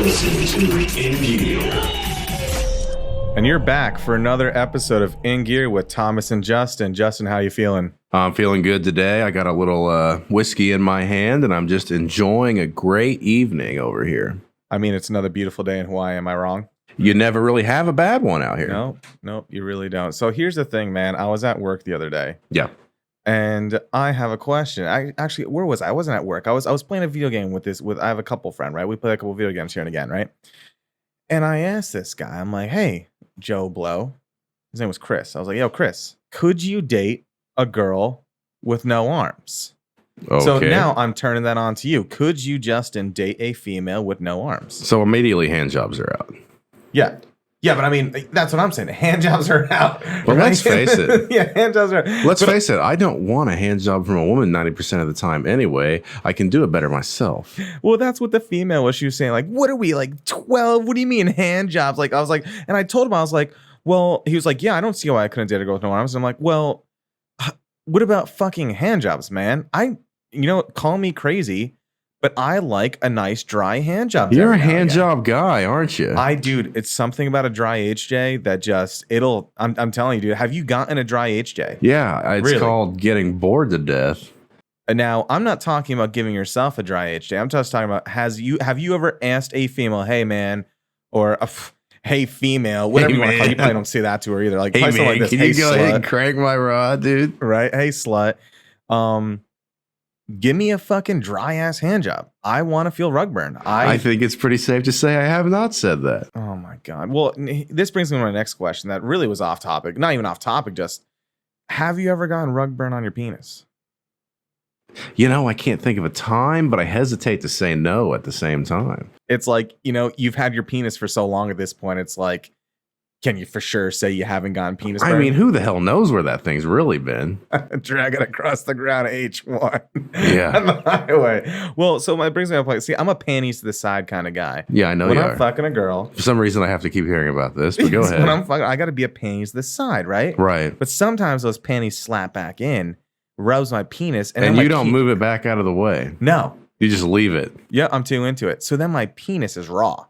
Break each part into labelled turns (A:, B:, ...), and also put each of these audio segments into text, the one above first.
A: In Gear.
B: And you're back for another episode of In Gear with Thomas and Justin. Justin, how you feeling?
C: I'm feeling good today. I got a little whiskey in my hand, and I'm just enjoying a great evening over here.
B: I mean, it's another beautiful day in Hawaii. Am I wrong?
C: You never really have a bad one out here.
B: No, you really don't. So here's the thing, man. I was at work the other day.
C: Yeah.
B: And I have a question. Where was I? I wasn't at work. I was playing a video game with I have a couple friend, right? We play a couple video games here and again, right? And I asked this guy, I'm like, hey, Joe Blow. His name was Chris. I was like, yo, Chris, could you date a girl with no arms?
C: Okay.
B: So now I'm turning that on to you. Could you, Justin, date a female with no arms?
C: So immediately hand jobs are out.
B: Yeah. Yeah, but I mean, that's what I'm saying. Hand jobs are out.
C: Well,
B: right?
C: let's face it.
B: Yeah, hand jobs are out.
C: Let's face it. I don't want a hand job from a woman 90% of the time anyway. I can do it better myself.
B: Well, that's what the female was. She was saying, like, what are we, like 12? What do you mean hand jobs? Like, I was like, and I told him, I was like, well, he was like, yeah, I don't see why I couldn't date a girl with no arms. I'm like, well, what about fucking hand jobs, man? Call me crazy, but I like a nice dry hand job.
C: You're a hand job guy, aren't you?
B: Dude, it's something about a dry HJ that just, I'm telling you, dude, have you gotten a dry HJ?
C: Yeah, it's
B: Really?
C: called getting bored to death.
B: Now, I'm not talking about giving yourself a dry HJ. I'm just talking about, have you ever asked a female, hey man, or hey female, whatever you want to call it. You probably don't say that to her either. Like,
C: Hey man,
B: like this,
C: can
B: hey,
C: you go
B: slut.
C: ahead and crank my rod, dude?
B: Right? Hey slut. Give me a fucking dry ass hand job. I want to feel rug burn.
C: I think it's pretty safe to say I have not said that.
B: Oh my God. Well, this brings me to my next question that really was off topic. Not even off topic, just have you ever gotten rug burn on your penis?
C: You know, I can't think of a time, but I hesitate to say no at the same time.
B: It's like, you've had your penis for so long at this point. It's like, can you for sure say you haven't gotten penis burn?
C: I mean, who the hell knows where that thing's really been?
B: Drag it across the ground, H1.
C: Yeah.
B: On the highway. Well, so it brings me up, like, see, I'm a panties to the side kind of guy.
C: Yeah, I know
B: when
C: you
B: I'm
C: are.
B: fucking a girl.
C: For some reason, I have to keep hearing about this, but go ahead.
B: When I'm fucking, I got to be a panties to the side, right?
C: Right.
B: But sometimes those panties slap back in, rubs my penis.
C: And you don't move it back out of the way.
B: No.
C: You just leave it.
B: Yeah, I'm too into it. So then my penis is raw.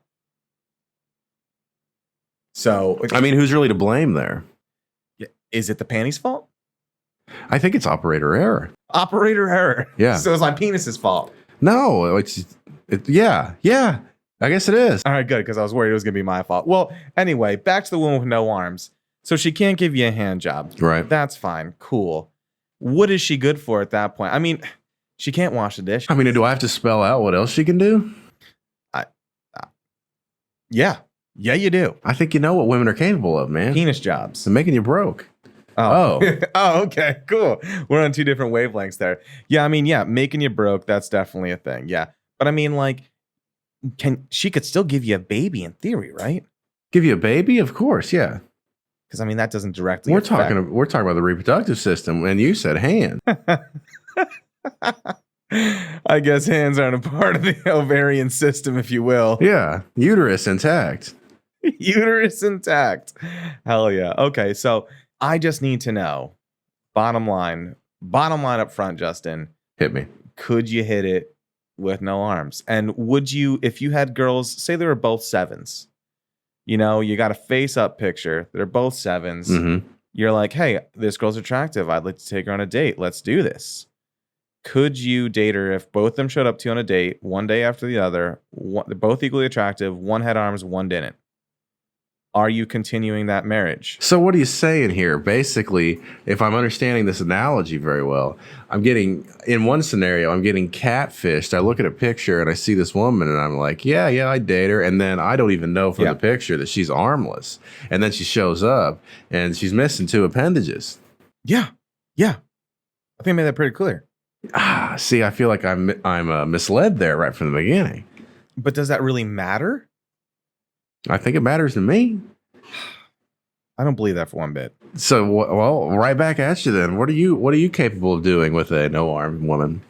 B: So,
C: I mean, who's really to blame there?
B: is it the panties' fault?
C: I think it's operator error.
B: Operator error.
C: Yeah.
B: So it's my penis's fault.
C: No, yeah. I guess it is.
B: All right, good, because I was worried it was going to be my fault. Well, anyway, back to the woman with no arms. So she can't give you a hand job.
C: Right.
B: That's fine. Cool. What is she good for at that point? I mean, she can't wash the dish.
C: I mean, do I have to spell out what else she can do?
B: Yeah. Yeah, you do.
C: I think you know what women are capable of, man.
B: Penis jobs.
C: They're making you broke.
B: Oh. Oh, okay, cool. We're on two different wavelengths there. Yeah, I mean, yeah, making you broke, that's definitely a thing. Yeah. But I mean, like, she could still give you a baby in theory, right?
C: Give you a baby? Of course, yeah.
B: Because I mean, that doesn't directly
C: We're
B: affect.
C: talking about the reproductive system, and you said hand.
B: I guess hands aren't a part of the ovarian system, if you will.
C: Yeah, uterus intact.
B: Uterus intact. Hell yeah. Okay, so I just need to know, bottom line up front, Justin.
C: Hit me.
B: Could you hit it with no arms? And would you, if you had girls, say they were both sevens, you got a face up picture, they're both sevens.
C: Mm-hmm.
B: You're like, hey, this girl's attractive. I'd like to take her on a date. Let's do this. Could you date her if both of them showed up to you on a date one day after the other? They're both equally attractive. One had arms, one didn't. Are you continuing that marriage?
C: So what are you saying here? Basically, if I'm understanding this analogy very well, in one scenario, I'm getting catfished. I look at a picture and I see this woman and I'm like, yeah, I date her. And then I don't even know from the picture that she's armless. And then she shows up and she's missing two appendages.
B: Yeah. I think I made that pretty clear.
C: See, I feel like I'm misled there right from the beginning.
B: But does that really matter?
C: I think it matters to me.
B: I don't believe that for one bit.
C: So, well, right back at you then. What are you capable of doing with a no-arm woman?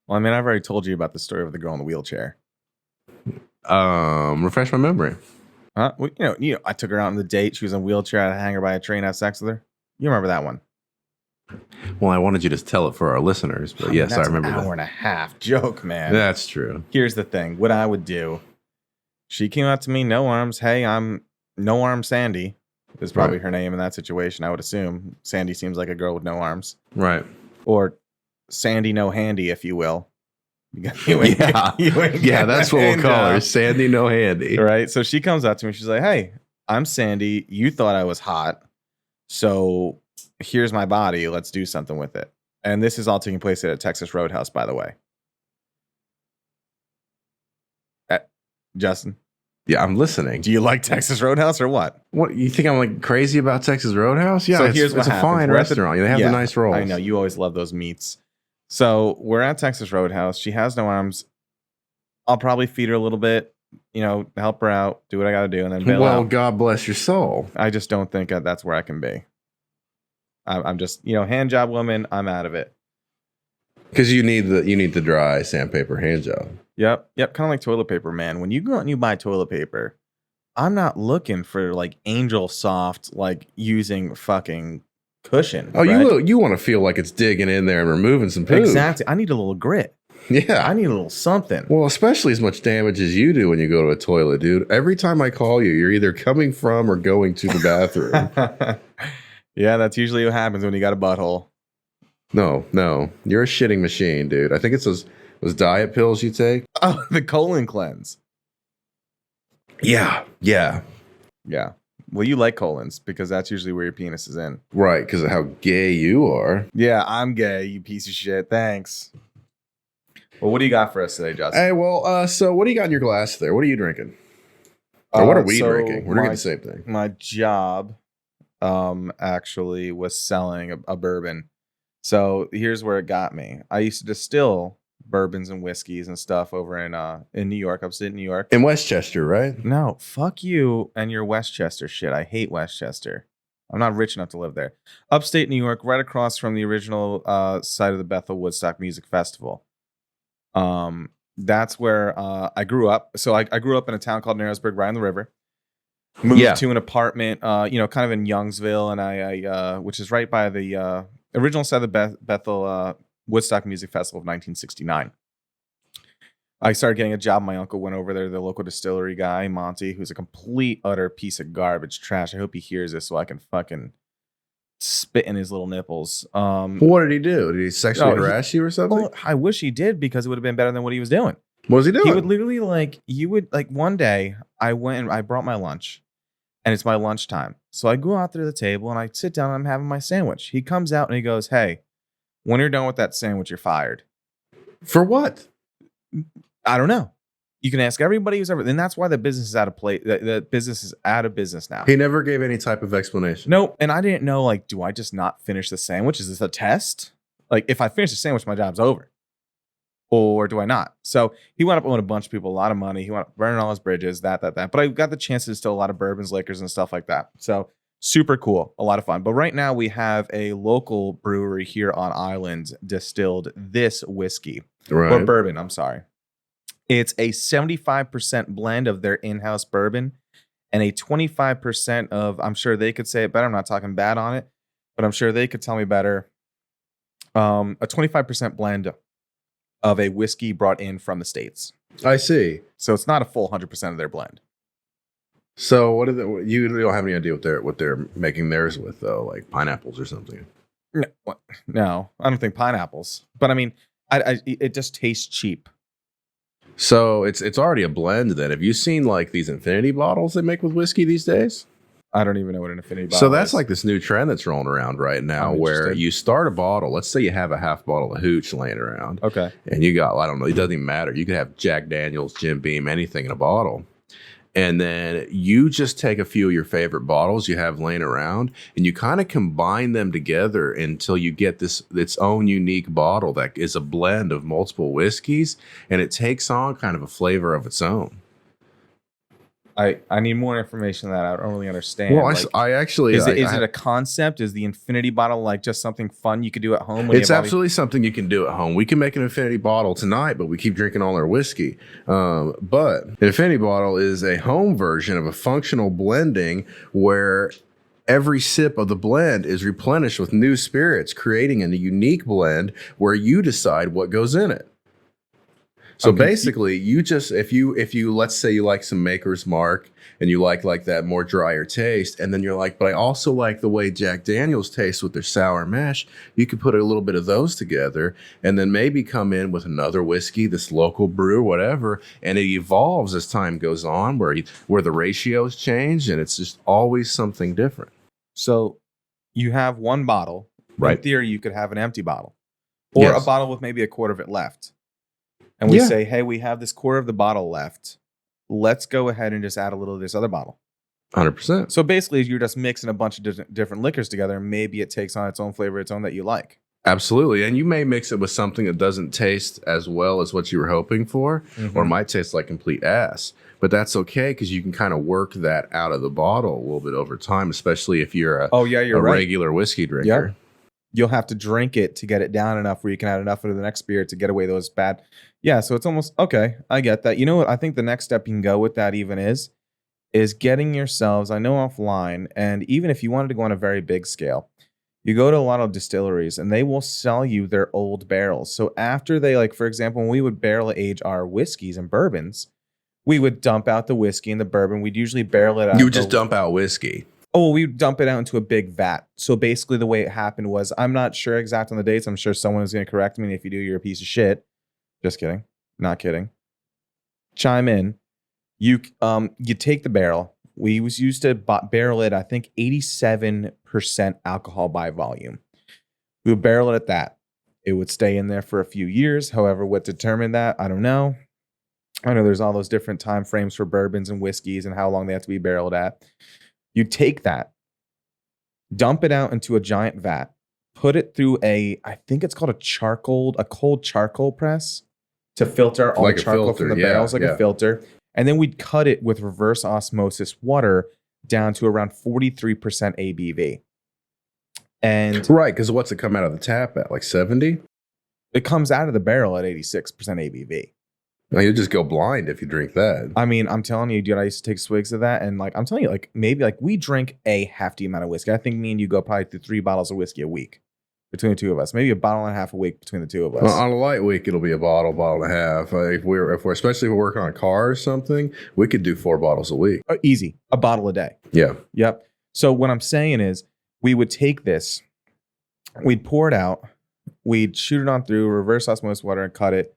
B: Well, I mean, I've already told you about the story of the girl in the wheelchair.
C: Refresh my memory.
B: Huh? Well, I took her out on the date. She was in a wheelchair. I had to hang her by a tree and have sex with her. You remember that one?
C: Well, I wanted you to tell it for our listeners, but yes, I remember
B: an hour and a half joke, man.
C: That's true.
B: Here's the thing. What I would do She came out to me, no arms. Hey, I'm no arm Sandy. Is probably her name in that situation, I would assume. Sandy seems like a girl with no arms.
C: Right.
B: Or Sandy no handy, if you will.
C: Yeah, that's what we'll call her. Sandy no handy.
B: Right. So she comes up to me. She's like, hey, I'm Sandy. You thought I was hot. So here's my body. Let's do something with it. And this is all taking place at a Texas Roadhouse, by the way. Justin?
C: Yeah, I'm listening.
B: Do you like Texas Roadhouse or what?
C: What, you think I'm like crazy about Texas Roadhouse? Yeah,
B: So
C: it's a fine restaurant. They have the nice rolls.
B: I know. You always love those meats. So we're at Texas Roadhouse. She has no arms. I'll probably feed her a little bit, help her out, do what I got to do, and then bail out.
C: God bless your soul.
B: I just don't think that's where I can be. I'm just, hand job woman. I'm out of it.
C: Because you need the dry sandpaper hand job.
B: Yep. Kind of like toilet paper, man. When you go out and you buy toilet paper, I'm not looking for like Angel Soft, like using fucking cushion.
C: Oh, right? you want to feel like it's digging in there and removing some poop.
B: Exactly. I need a little grit.
C: Yeah.
B: I need a little something.
C: Well, especially as much damage as you do when you go to a toilet, dude. Every time I call you, you're either coming from or going to the bathroom.
B: Yeah, that's usually what happens when you got a butthole.
C: No. You're a shitting machine, dude. I think it's those diet pills you take.
B: Oh, the colon cleanse.
C: Yeah.
B: Well, you like colons because that's usually where your penis is in.
C: Right, because of how gay you are.
B: Yeah, I'm gay, you piece of shit. Thanks. Well, what do you got for us today, Justin?
C: Hey, well, so what do you got in your glass there? What are you drinking? Or what are we drinking? We're drinking the same thing.
B: My job actually was selling a bourbon. So here's where it got me. I used to distill bourbons and whiskeys and stuff over in New York, upstate New York.
C: In Westchester, right?
B: No, fuck you and your Westchester shit. I hate Westchester. I'm not rich enough to live there. Upstate New York, right across from the original site of the Bethel Woodstock Music Festival. That's where I grew up. So I grew up in a town called Narrowsburg, right on the river. Moved to an apartment, kind of in Youngsville, and I which is right by the original site of the Bethel Woodstock Music Festival of 1969. I started getting a job. My uncle went over there, the local distillery guy, Monty, who's a complete, utter piece of garbage trash. I hope he hears this so I can fucking spit in his little nipples.
C: What did he do? Did he sexually harass you or something?
B: Well, I wish he did because it would have been better than what he was doing.
C: What was he doing?
B: He would literally one day I went and I brought my lunch and it's my lunchtime. So I go out there to the table and I sit down and I'm having my sandwich. He comes out and he goes, "Hey, when you're done with that sandwich, you're fired."
C: For what?
B: I don't know. You can ask everybody who's ever, and that's why the business is out of play. The business is out of business now.
C: He never gave any type of explanation.
B: No, and I didn't know. Like, do I just not finish the sandwich? Is this a test? Like, if I finish the sandwich, my job's over, or do I not? So he wound up owing a bunch of people a lot of money. He wound up burning all his bridges. That. But I got the chance to distill a lot of bourbons, liquors, and stuff like that. So super cool, a lot of fun. But right now we have a local brewery here on island distilled this whiskey or bourbon. I'm sorry. It's a 75% blend of their in-house bourbon and a 25% of, I'm sure they could say it better. I'm not talking bad on it, but I'm sure they could tell me better. A 25% blend of a whiskey brought in from the States.
C: I see.
B: So it's not a full 100% of their blend.
C: So what are you don't have any idea what they're making theirs with though, like pineapples or something?
B: No, I don't think pineapples. But I mean, it just tastes cheap.
C: So it's already a blend then. Have you seen like these infinity bottles they make with whiskey these days?
B: I don't even know what an infinity bottle is.
C: So that's like this new trend that's rolling around right now where you start a bottle. Let's say you have a half bottle of hooch laying around.
B: Okay.
C: And you got, I don't know, it doesn't even matter. You could have Jack Daniels, Jim Beam, anything in a bottle. And then you just take a few of your favorite bottles you have laying around and you kind of combine them together until you get its own unique bottle that is a blend of multiple whiskeys and it takes on kind of a flavor of its own.
B: I need more information that I don't really understand.
C: Well, I actually...
B: Is it a concept? Is the infinity bottle like just something fun you could do at home? It's
C: absolutely something you can do at home. We can make an infinity bottle tonight, but we keep drinking all our whiskey. But an infinity bottle is a home version of a functional blending where every sip of the blend is replenished with new spirits, creating a unique blend where you decide what goes in it. So
B: I'm confused.
C: basically, you just if you let's say you like some Maker's Mark and you like that more drier taste, and then you're like, but I also like the way Jack Daniels tastes with their sour mash. You could put a little bit of those together, and then maybe come in with another whiskey, this local brew, whatever, and it evolves as time goes on, where the ratios change, and it's just always something different.
B: So you have one bottle.
C: Right.
B: In theory, you could have an empty bottle, or
C: Yes.
B: a bottle with maybe a quarter of it left. And we say, hey, we have this quarter of the bottle left. Let's go ahead and just add a little of this other bottle.
C: 100%.
B: So basically, you're just mixing a bunch of different liquors together, and maybe it takes on its own flavor, its own that you like.
C: Absolutely. And you may mix it with something that doesn't taste as well as what you were hoping for, or might taste like complete ass. But that's okay, because you can kind of work that out of the bottle a little bit over time, especially if you're a regular whiskey drinker.
B: Yep. You'll have to drink it to get it down enough where you can add enough into the next beer to get away those bad. Yeah, so it's almost, okay, I get that. You know what? I think the next step you can go with that even is getting yourselves, I know offline, and even if you wanted to go on a very big scale, you go to a lot of distilleries and they will sell you their old barrels. So after they, like, for example, when we would barrel age our whiskeys and bourbons, we would dump out the whiskey and the bourbon. We'd usually barrel it out.
C: You would just dump out whiskey.
B: Oh, we would dump it out into a big vat. So basically the way it happened was, I'm not sure exact on the dates. I'm sure someone is going to correct me. And if you do, you're a piece of shit. Just kidding. Not kidding. Chime in. You take the barrel. We was used to barrel it, I think, 87% alcohol by volume. We would barrel it at that. It would stay in there for a few years. However, what determined that, I don't know. I know there's all those different time frames for bourbons and whiskeys and how long they have to be barreled at. You take that, dump it out into a giant vat, put it through I think it's called a cold charcoal press to filter all the charcoal from the barrels, like a filter. And then we'd cut it with reverse osmosis water down to around 43% ABV. And
C: right, because what's it come out of the tap at? Like 70?
B: It comes out of the barrel at 86% ABV.
C: Now, you'll just go blind if you drink that.
B: I mean, I'm telling you, dude, I used to take swigs of that. And like, I'm telling you, like, maybe like we drink a hefty amount of whiskey. I think me and you go probably through 3 bottles of whiskey a week between the two of us. Maybe a bottle and a half a week between the two of us.
C: Well, on a light week, it'll be a bottle and a half. If we're especially if we're working on a car or something, we could do 4 bottles a week.
B: Easy. A bottle a day.
C: Yeah.
B: Yep. So what I'm saying is we would take this, we'd pour it out, we'd shoot it on through reverse osmosis water and cut it.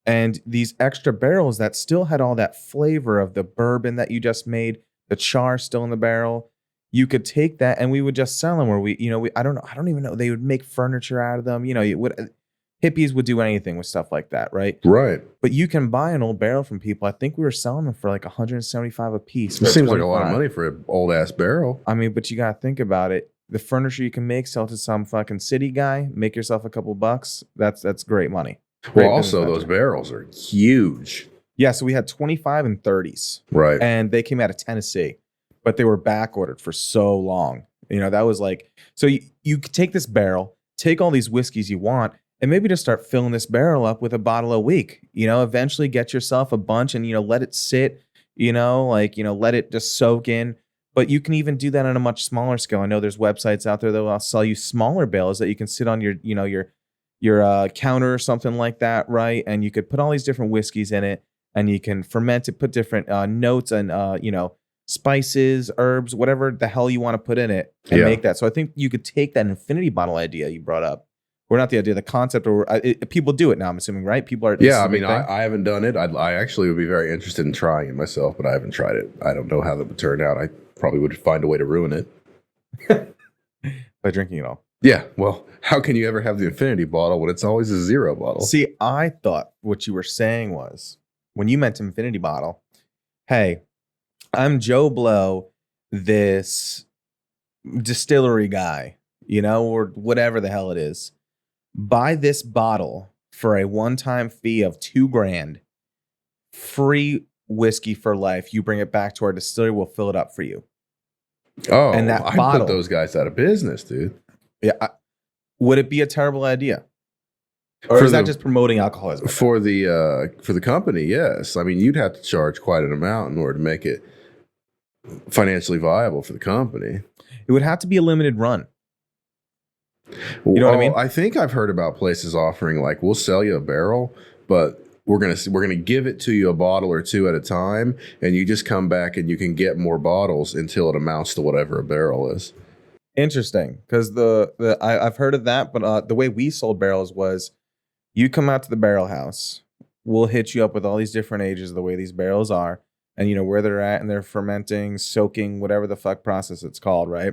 B: And these extra barrels that still had all that flavor of the bourbon that you just made, the char still in the barrel, you could take that and we would just sell them. Where I don't even know. They would make furniture out of them. Hippies would do anything with stuff like that, right?
C: Right.
B: But you can buy an old barrel from people. I think we were selling them for like $175 a piece.
C: It seems like a lot of money for an old ass barrel.
B: I mean, but you got to think about it. The furniture you can make, sell to some fucking city guy, make yourself a couple bucks. That's great money.
C: Well, also those barrels are huge.
B: Yeah, so we had 25 and 30s.
C: Right.
B: And they came out of Tennessee, but they were back ordered for so long. That was like, so you could take this barrel, take all these whiskeys you want, and maybe just start filling this barrel up with a bottle a week. Eventually get yourself a bunch and, let it sit, let it just soak in. But you can even do that on a much smaller scale. I know there's websites out there that will sell you smaller barrels that you can sit on your counter or something like that, right? And you could put all these different whiskeys in it, and you can ferment it, put different notes and spices, herbs, whatever the hell you want to put in it, and make that. So I think you could take that infinity bottle idea you brought up, or not the idea, the concept, or people do it now. I'm assuming, right? People are.
C: Yeah, I mean, I haven't done it. I actually would be very interested in trying it myself, but I haven't tried it. I don't know how that would turn out. I probably would find a way to ruin it
B: by drinking it all.
C: Yeah, well, how can you ever have the infinity bottle when it's always a 0 bottle?
B: See, I thought what you were saying was, when you meant infinity bottle, hey, I'm Joe Blow, this distillery guy, or whatever the hell it is. Buy this bottle for a one-time fee of $2,000, free whiskey for life. You bring it back to our distillery, we'll fill it up for you.
C: Oh,
B: and that
C: I'd
B: bottle,
C: put those guys out of business, dude.
B: Yeah, would it be a terrible idea? Or is that just promoting alcoholism?
C: For the company, yes. I mean, you'd have to charge quite an amount in order to make it financially viable for the company.
B: It would have to be a limited run. You know what I mean?
C: I think I've heard about places offering, like, we'll sell you a barrel, but we're gonna give it to you a bottle or two at a time, and you just come back and you can get more bottles until it amounts to whatever a barrel is.
B: Interesting, because I've heard of that, but the way we sold barrels was you come out to the barrel house, we'll hit you up with all these different ages of the way these barrels are, and where they're at, and they're fermenting, soaking, whatever the fuck process it's called, right?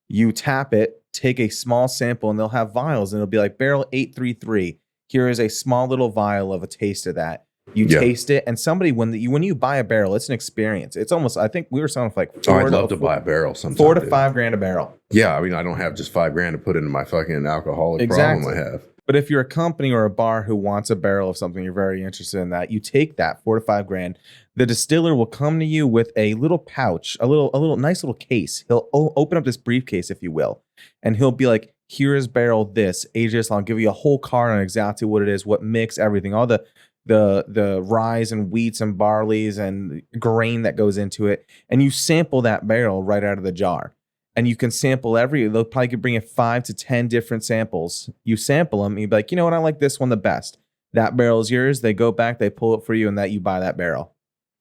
B: You tap it, take a small sample, and they'll have vials, and it'll be like barrel 833. Here is a small little vial of a taste of that. You taste it, and somebody when you buy a barrel, it's an experience. It's almost, I think we were selling for like
C: I'd love to buy a barrel sometime.
B: $4 to $5 grand a barrel.
C: Yeah, I mean, I don't have just $5 grand to put into my fucking alcoholic problem I have.
B: But if you're a company or a bar who wants a barrel of something, you're very interested in that, you take that $4 to $5 grand. The distiller will come to you with a little pouch, a little nice little case. He'll open up this briefcase, if you will, and he'll be like, here is barrel this, age this. I'll give you a whole card on exactly what it is, what mix, everything, all the rye and wheats and barleys and grain that goes into it, and you sample that barrel right out of the jar. And you can sample they'll probably bring you 5 to 10 different samples. You sample them, and you'd be like, you know what, I like this one the best. That barrel is yours. They go back, they pull it for you, and that you buy that barrel.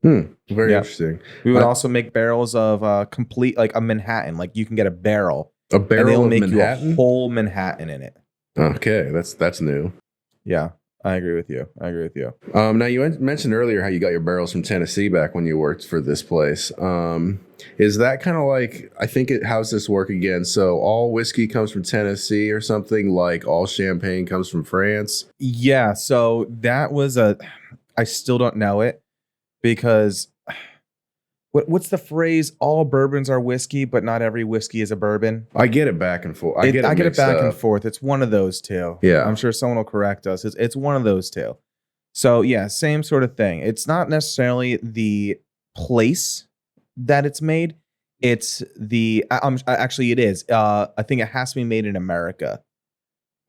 C: Very interesting.
B: We would also make barrels of complete, like a Manhattan. Like you can get a barrel.
C: A barrel
B: and they'll
C: of
B: make
C: Manhattan?
B: you a whole Manhattan in it.
C: Okay, that's new.
B: Yeah, I agree with you.
C: Now you mentioned earlier how you got your barrels from Tennessee back when you worked for this place. Is that kind of like, how's this work again? So all whiskey comes from Tennessee or something, like all champagne comes from France?
B: Yeah, so that was I still don't know it because what's the phrase? All bourbons are whiskey, but not every whiskey is a bourbon.
C: I get it back and forth.
B: I get it back and forth. It's one of those two.
C: Yeah.
B: I'm sure someone will correct us. It's one of those two. So yeah, same sort of thing. It's not necessarily the place that it's made. It's actually it is. I think it has to be made in America.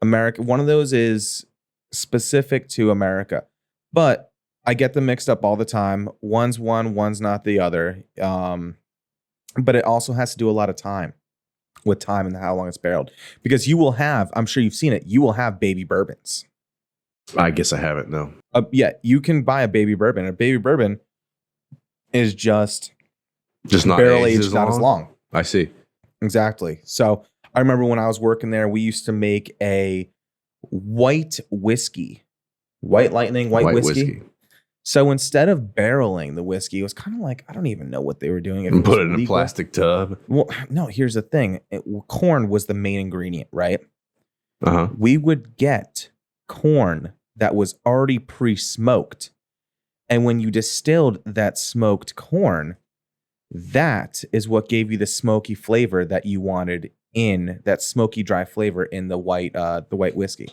B: One of those is specific to America, but I get them mixed up all the time. One's one, one's not the other. But it also has to do a lot of time and how long it's barreled, because you will have, I'm sure you've seen it, you will have baby bourbons.
C: I guess I haven't, no.
B: Yeah, you can buy a baby bourbon. A baby bourbon is just
C: not
B: barrel aged, not as long.
C: I see.
B: Exactly. So I remember when I was working there, we used to make a white whiskey, white lightning, white whiskey. So instead of barreling the whiskey, it was kind of like, I don't even know what they were doing.
C: And put it in a plastic tub.
B: Well, no, here's the thing. Corn was the main ingredient, right?
C: Uh-huh.
B: We would get corn that was already pre-smoked. And when you distilled that smoked corn, that is what gave you the smoky flavor that you wanted in that smoky, dry flavor in the white whiskey.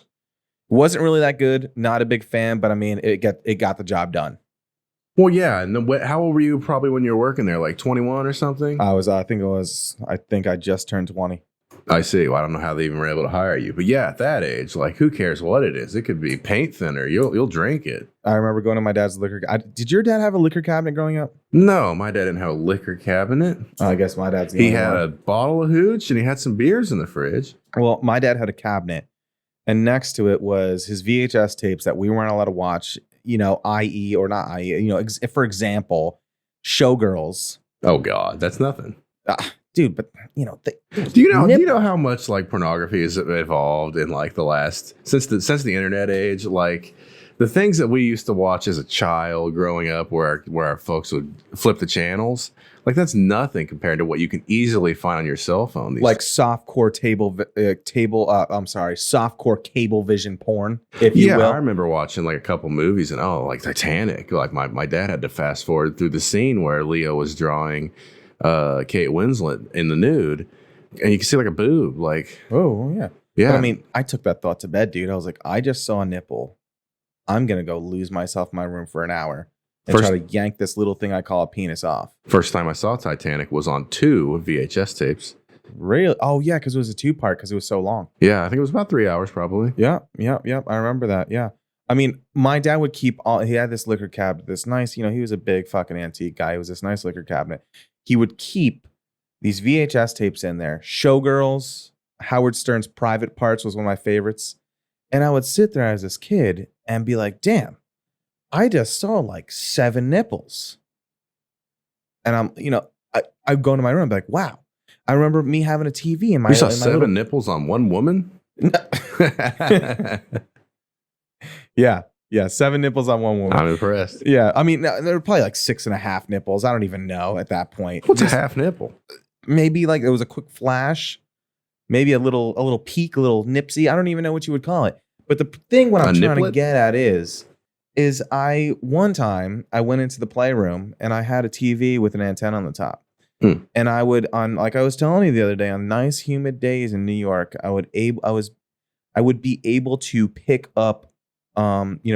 B: Wasn't really that good. Not a big fan, but I mean, it got the job done.
C: Well, yeah. And how old were you probably when you were working there? Like 21 or something?
B: I think I just turned 20.
C: I see. Well, I don't know how they even were able to hire you, but yeah, at that age, like, who cares what it is? It could be paint thinner. You'll drink it.
B: I remember going to my dad's liquor. Did your dad have a liquor cabinet growing up?
C: No, my dad didn't have a liquor cabinet.
B: I guess my dad's.
C: He had a bottle of hooch and he had some beers in the fridge.
B: Well, my dad had a cabinet, and next to it was his VHS tapes that we weren't allowed to watch. I.e. or not I.e. For example, Showgirls.
C: Oh God, that's nothing.
B: Dude, but
C: do you know how much like pornography has evolved in like the last since the internet age? Like the things that we used to watch as a child growing up, where our folks would flip the channels, like that's nothing compared to what you can easily find on your cell phone.
B: Like softcore softcore cable vision porn, if you will.
C: I remember watching like a couple movies and like Titanic. Like my dad had to fast forward through the scene where Leo was drawing Kate Winslet in the nude, and you can see like a boob. Like,
B: oh yeah.
C: But
B: I mean, I took that thought to bed, dude. I was like, I just saw a nipple. I'm gonna go lose myself in my room for an hour and try to yank this little thing I call a penis off.
C: First time I saw Titanic was on 2 VHS tapes.
B: Really? Oh yeah, because it was a 2-part because it was so long.
C: Yeah, I think it was about 3 hours probably.
B: Yeah. I remember that. Yeah. I mean, my dad would keep he had this liquor cabinet, this nice, he was a big fucking antique guy. It was this nice liquor cabinet. He would keep these VHS tapes in there. Showgirls, Howard Stern's Private Parts was one of my favorites. And I would sit there as this kid and be like, damn, I just saw like 7 nipples. And I go into my room and be like, wow. I remember me having a TV in my
C: You saw
B: in my
C: 7
B: little
C: nipples on one woman?
B: Yeah. Yeah. 7 nipples on one woman.
C: I'm impressed.
B: Yeah. I mean, there were probably like 6.5 nipples. I don't even know at that point.
C: What's a half nipple?
B: Maybe like it was a quick flash, maybe a little peek, a little nipsy. I don't even know what you would call it. But the thing what I'm trying to get at is one time I went into the playroom and I had a TV with an antenna on the top. And I would like I was telling you the other day, on nice humid days in New York, I would be able to pick up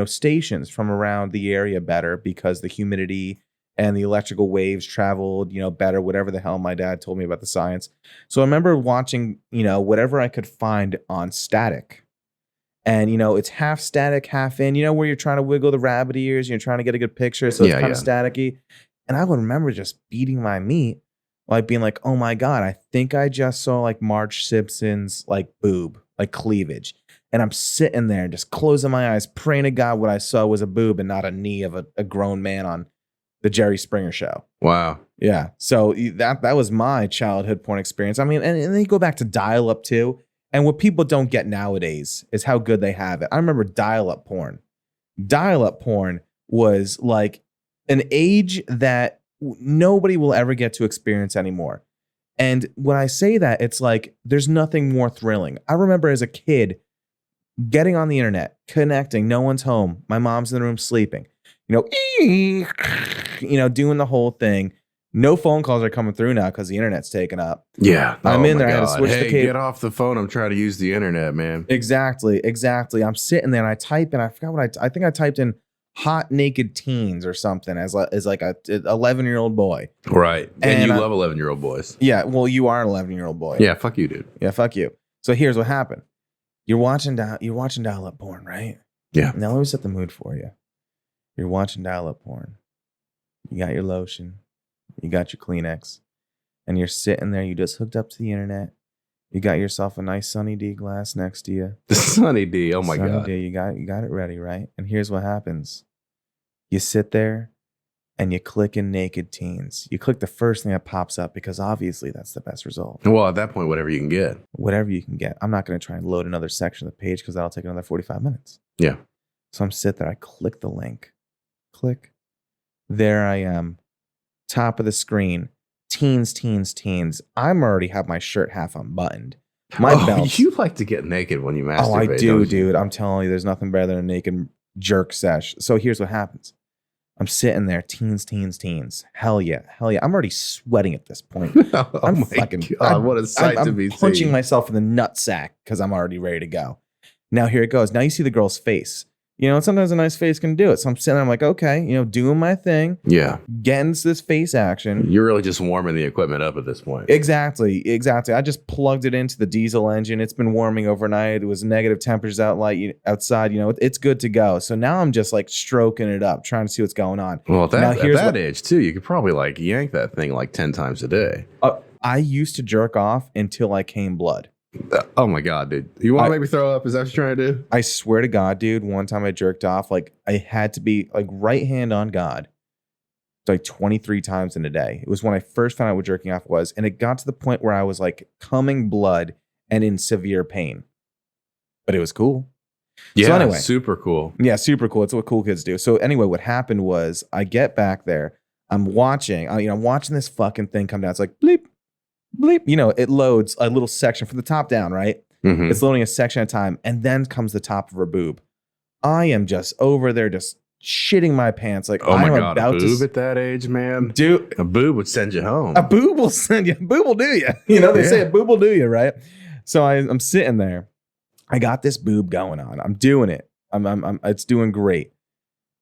B: stations from around the area better because the humidity and the electrical waves traveled, better, whatever the hell my dad told me about the science. So I remember watching, whatever I could find on static. And, it's half static, half in, where you're trying to wiggle the rabbit ears, you're trying to get a good picture. So it's kind of staticky. And I would remember just beating my meat, like being like, oh my God, I think I just saw like Marge Simpson's like boob, like cleavage. And I'm sitting there just closing my eyes, praying to God what I saw was a boob and not a knee of a grown man on the Jerry Springer show.
C: Wow.
B: Yeah. So that was my childhood porn experience. I mean, and then you go back to dial-up too. And what people don't get nowadays is how good they have it. I remember dial-up porn. Dial-up porn was like an age that nobody will ever get to experience anymore. And when I say that, it's like there's nothing more thrilling. I remember as a kid getting on the internet, connecting, no one's home, my mom's in the room sleeping, doing the whole thing. No phone calls are coming through now because the internet's taken up.
C: Yeah.
B: I'm in there. I had to switch the cable.
C: Get off the phone. I'm trying to use the internet, man.
B: Exactly. I'm sitting there and I type in, I forgot what I think I typed in hot naked teens or something as like a 11-year-old boy.
C: Right. And you love 11-year-old boys.
B: Yeah. Well, you are an 11-year-old boy.
C: Yeah. Fuck you, dude.
B: Yeah. Fuck you. So here's what happened. You're watching dial-up porn, right?
C: Yeah.
B: Now let me set the mood for you. You're watching dial-up porn. You got your lotion. You got your Kleenex. And you're sitting there. You just hooked up to the internet. You got yourself a nice Sunny D glass next to you.
C: The Sunny D. Oh my God.
B: Sunny D. You got it ready, right? And here's what happens. You sit there and you click in naked teens. You click the first thing that pops up because obviously that's the best result.
C: Well, at that point, whatever you can get.
B: Whatever you can get. I'm not going to try and load another section of the page because that'll take another 45 minutes.
C: Yeah.
B: So I'm sitting there. I click the link. Click. There I am. Top of the screen. Teens. I'm already have my shirt half unbuttoned. My belt.
C: You like to get naked when you masturbate.
B: Oh, I do, dude. I'm telling you, there's nothing better than a naked jerk sesh. So here's what happens. I'm sitting there, teens. Hell yeah. I'm already sweating at this point. I'm fucking
C: God, what a sight to be
B: seen. I'm punching myself in the nutsack because I'm already ready to go. Now here it goes. Now you see the girl's face. And sometimes a nice face can do it. So I'm sitting there, I'm like, okay, doing my thing.
C: Yeah.
B: Getting to this face action.
C: You're really just warming the equipment up at this point.
B: Exactly. I just plugged it into the diesel engine. It's been warming overnight. It was negative temperatures outside. It's good to go. So now I'm just like stroking it up, trying to see what's going on.
C: Well, at that age too, you could probably like yank that thing like 10 times a day.
B: I used to jerk off until I came blood.
C: Oh my God, dude. You want to make me throw up? Is that what you're trying to do?
B: I swear to God, dude, one time I jerked off, like I had to be like right hand on God, like 23 times in a day. It was when I first found out what jerking off was. And it got to the point where I was like coming blood and in severe pain. But it was cool.
C: Yeah,
B: so anyway,
C: super cool.
B: Yeah, super cool. It's what cool kids do. So anyway, what happened was I get back there. I'm watching this fucking thing come down. It's like bleep. Bleep, it loads a little section from the top down, right? Mm-hmm. It's loading a section at a time, and then comes the top of her boob. I am just over there, just shitting my pants. Like,
C: oh my God, a boob at that age, man,
B: dude,
C: a boob would send you home.
B: A boob will send you. A boob will do you. They say a boob will do you, right? So I'm sitting there. I got this boob going on. I'm doing it. It's doing great,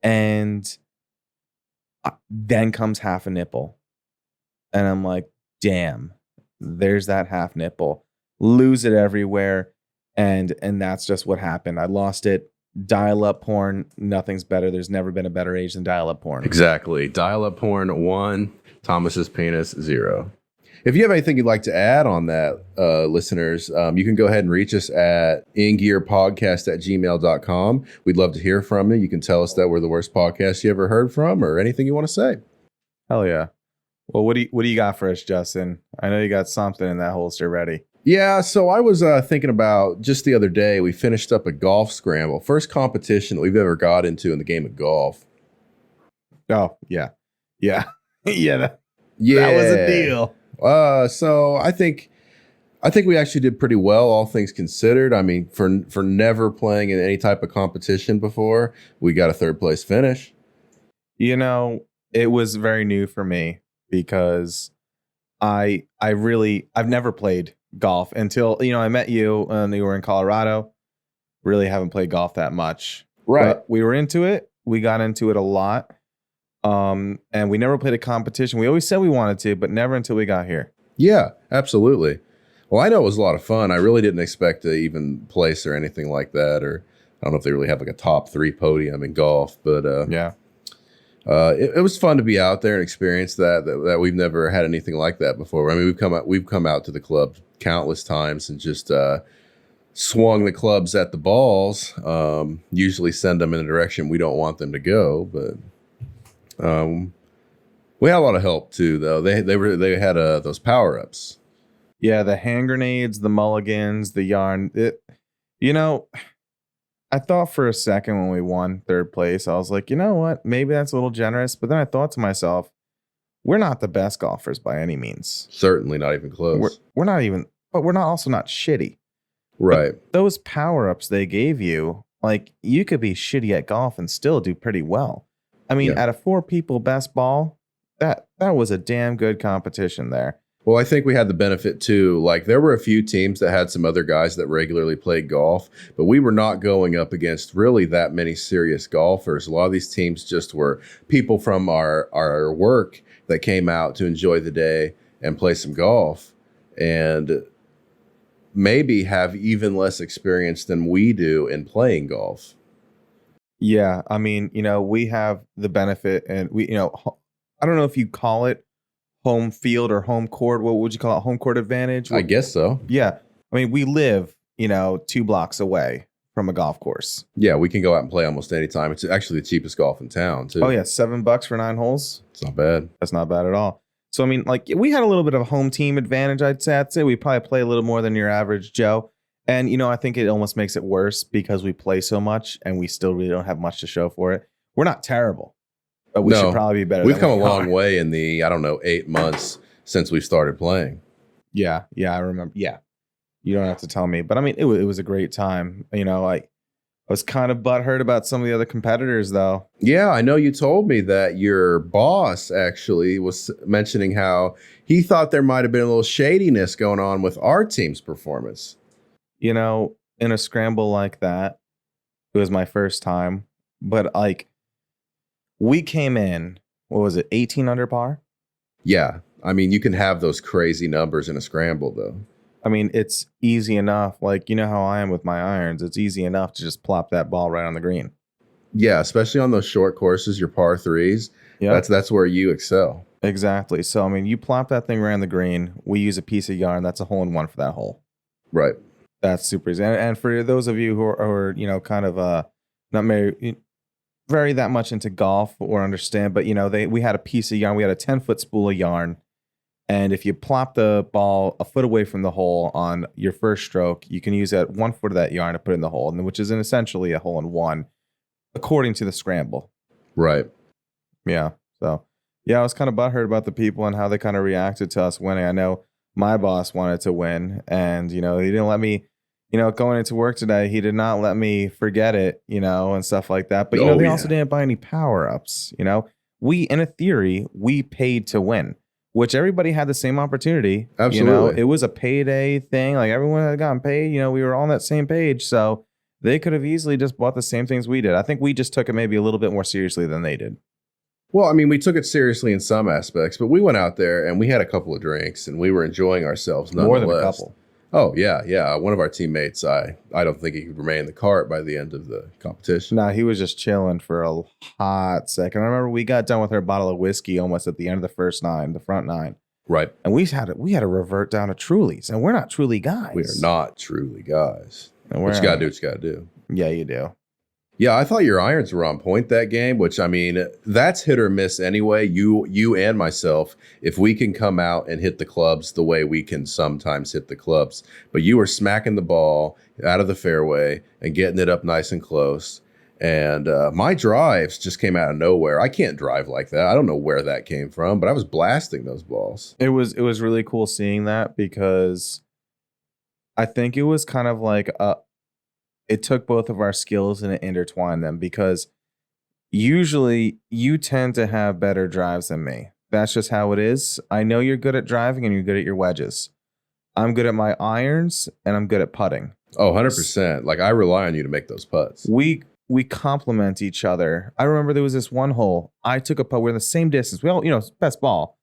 B: and then comes half a nipple, and I'm like, damn. There's that half nipple. Lose it everywhere. And that's just what happened. I lost it. Dial-up porn, nothing's better. There's never been a better age than dial-up porn.
C: Exactly. Dial-up porn, 1. Thomas's penis, 0. If you have anything you'd like to add on that, listeners, you can go ahead and reach us at ingearpodcast@gmail.com. We'd love to hear from you. You can tell us that we're the worst podcast you ever heard from or anything you want to say.
B: Hell yeah. Well, what do you got for us, Justin? I know you got something in that holster ready.
C: Yeah, so I was thinking about just the other day, we finished up a golf scramble. First competition that we've ever got into in the game of golf.
B: Oh, yeah. Yeah. Yeah, that
C: Yeah.
B: was a deal.
C: So I think we actually did pretty well, all things considered. I mean, for never playing in any type of competition before, we got a third place finish.
B: You know, it was very new for me because I've never played golf until, I met you and you were in Colorado. Really haven't played golf that much.
C: Right.
B: But we were into it. We got into it a lot. And we never played a competition. We always said we wanted to, but never until we got here.
C: Yeah, absolutely. Well, I know it was a lot of fun. I really didn't expect to even place or anything like that. Or I don't know if they really have like a top 3 podium in golf, but
B: yeah.
C: It was fun to be out there and experience that we've never had anything like that before. I mean, we've come out to the club countless times and just swung the clubs at the balls. Usually send them in a direction we don't want them to go, but we had a lot of help too. Though they had those power ups.
B: Yeah, the hand grenades, the mulligans, the yarn. I thought for a second when we won third place, I was like, you know what? Maybe that's a little generous. But then I thought to myself, we're not the best golfers by any means.
C: Certainly not even close.
B: We're not even, but we're not also not shitty.
C: Right.
B: But those power-ups they gave you, like you could be shitty at golf and still do pretty well. I mean, out of 4 people best ball, that was a damn good competition there.
C: Well, I think we had the benefit too. Like there were a few teams that had some other guys that regularly played golf, but we were not going up against really that many serious golfers. A lot of these teams just were people from our work that came out to enjoy the day and play some golf and maybe have even less experience than we do in playing golf.
B: Yeah. I mean, we have the benefit and we, I don't know if you call it home field or home court. What would you call it? Home court advantage?
C: I guess so.
B: Yeah. I mean, we live, 2 blocks away from a golf course.
C: Yeah, we can go out and play almost any time. It's actually the cheapest golf in town, too.
B: Oh, yeah. $7 for 9 holes.
C: It's not bad.
B: That's not bad at all. So, I mean, like we had a little bit of a home team advantage, I'd say. We probably play a little more than your average Joe. And, I think it almost makes it worse because we play so much and we still really don't have much to show for it. We're not terrible. But we should probably be better.
C: We've come a long way in the, 8 months since we started playing.
B: Yeah, I remember. Yeah, you don't have to tell me. But I mean, it was a great time. I was kind of butthurt about some of the other competitors, though.
C: Yeah, I know you told me that your boss actually was mentioning how he thought there might have been a little shadiness going on with our team's performance.
B: In a scramble like that, it was my first time. But like, we came in, what was it, 18 under par?
C: Yeah. I mean, you can have those crazy numbers in a scramble, though.
B: I mean, it's easy enough. Like, you know how I am with my irons. It's easy enough to just plop that ball right on the green.
C: Yeah, especially on those short courses, your par 3s. Yeah, that's where you excel.
B: Exactly. So, I mean, you plop that thing right on the green. We use a piece of yarn. That's a hole in one for that hole.
C: Right.
B: That's super easy. And for those of you who are kind of not very that much into golf or understand, but we had a piece of yarn. We had a 10-foot spool of yarn. And if you plop the ball a foot away from the hole on your first stroke, you can use that 1 foot of that yarn to put in the hole, which is essentially a hole in one, according to the scramble.
C: Right.
B: Yeah. So, yeah, I was kind of butthurt about the people and how they kind of reacted to us winning. I know my boss wanted to win, and, he didn't let me, going into work today, he did not let me forget it, and stuff like that. But, they also didn't buy any power-ups, We, in a theory, we paid to win. Which everybody had the same opportunity.
C: Absolutely.
B: It was a payday thing. Like everyone had gotten paid. We were all on that same page. So they could have easily just bought the same things we did. I think we just took it maybe a little bit more seriously than they did.
C: Well, I mean, we took it seriously in some aspects, but we went out there and we had a couple of drinks and we were enjoying ourselves nonetheless.
B: More than a couple.
C: Oh, yeah. One of our teammates, I don't think he could remain in the cart by the end of the competition.
B: No, he was just chilling for a hot second. I remember we got done with our bottle of whiskey almost at the end of the front 9.
C: Right.
B: And we had to revert down to Truly's, and we're not Truly guys.
C: We are not truly guys.
B: And
C: But you got to do what you got to do.
B: Yeah, you do.
C: Yeah, I thought your irons were on point that game, which I mean, that's hit or miss anyway. You and myself, if we can come out and hit the clubs the way we can sometimes hit the clubs. But you were smacking the ball out of the fairway and getting it up nice and close. And my drives just came out of nowhere. I can't drive like that. I don't know where that came from, but I was blasting those balls.
B: It was really cool seeing that, because I think it was kind of like it took both of our skills and it intertwined them, because usually you tend to have better drives than me. That's just how it is. I know you're good at driving and you're good at your wedges. I'm good at my irons and I'm good at putting.
C: Oh, 100%. Like I rely on you to make those putts.
B: We complement each other. I remember there was this one hole. I took a putt. We're in the same distance. We all, best ball.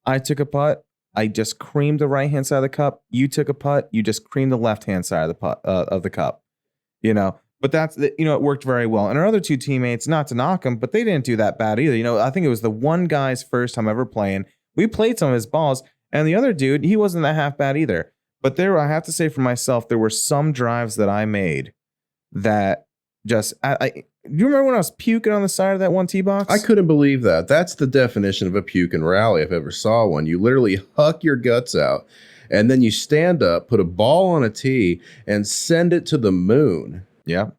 B: I took a putt. I just creamed the right hand side of the cup. You took a putt. You just creamed the left hand side of the putt of the cup. But that's, it worked very well. And our other two teammates, not to knock them, but they didn't do that bad either. I think it was the one guy's first time ever playing. We played some of his balls, and the other dude, he wasn't that half bad either. But I have to say for myself, there were some drives that I made that just, do you remember when I was puking on the side of that one tee box?
C: I couldn't believe that. That's the definition of a puke and rally if I ever saw one. You literally huck your guts out, and then you stand up, put a ball on a tee, and send it to the moon.
B: Yeah.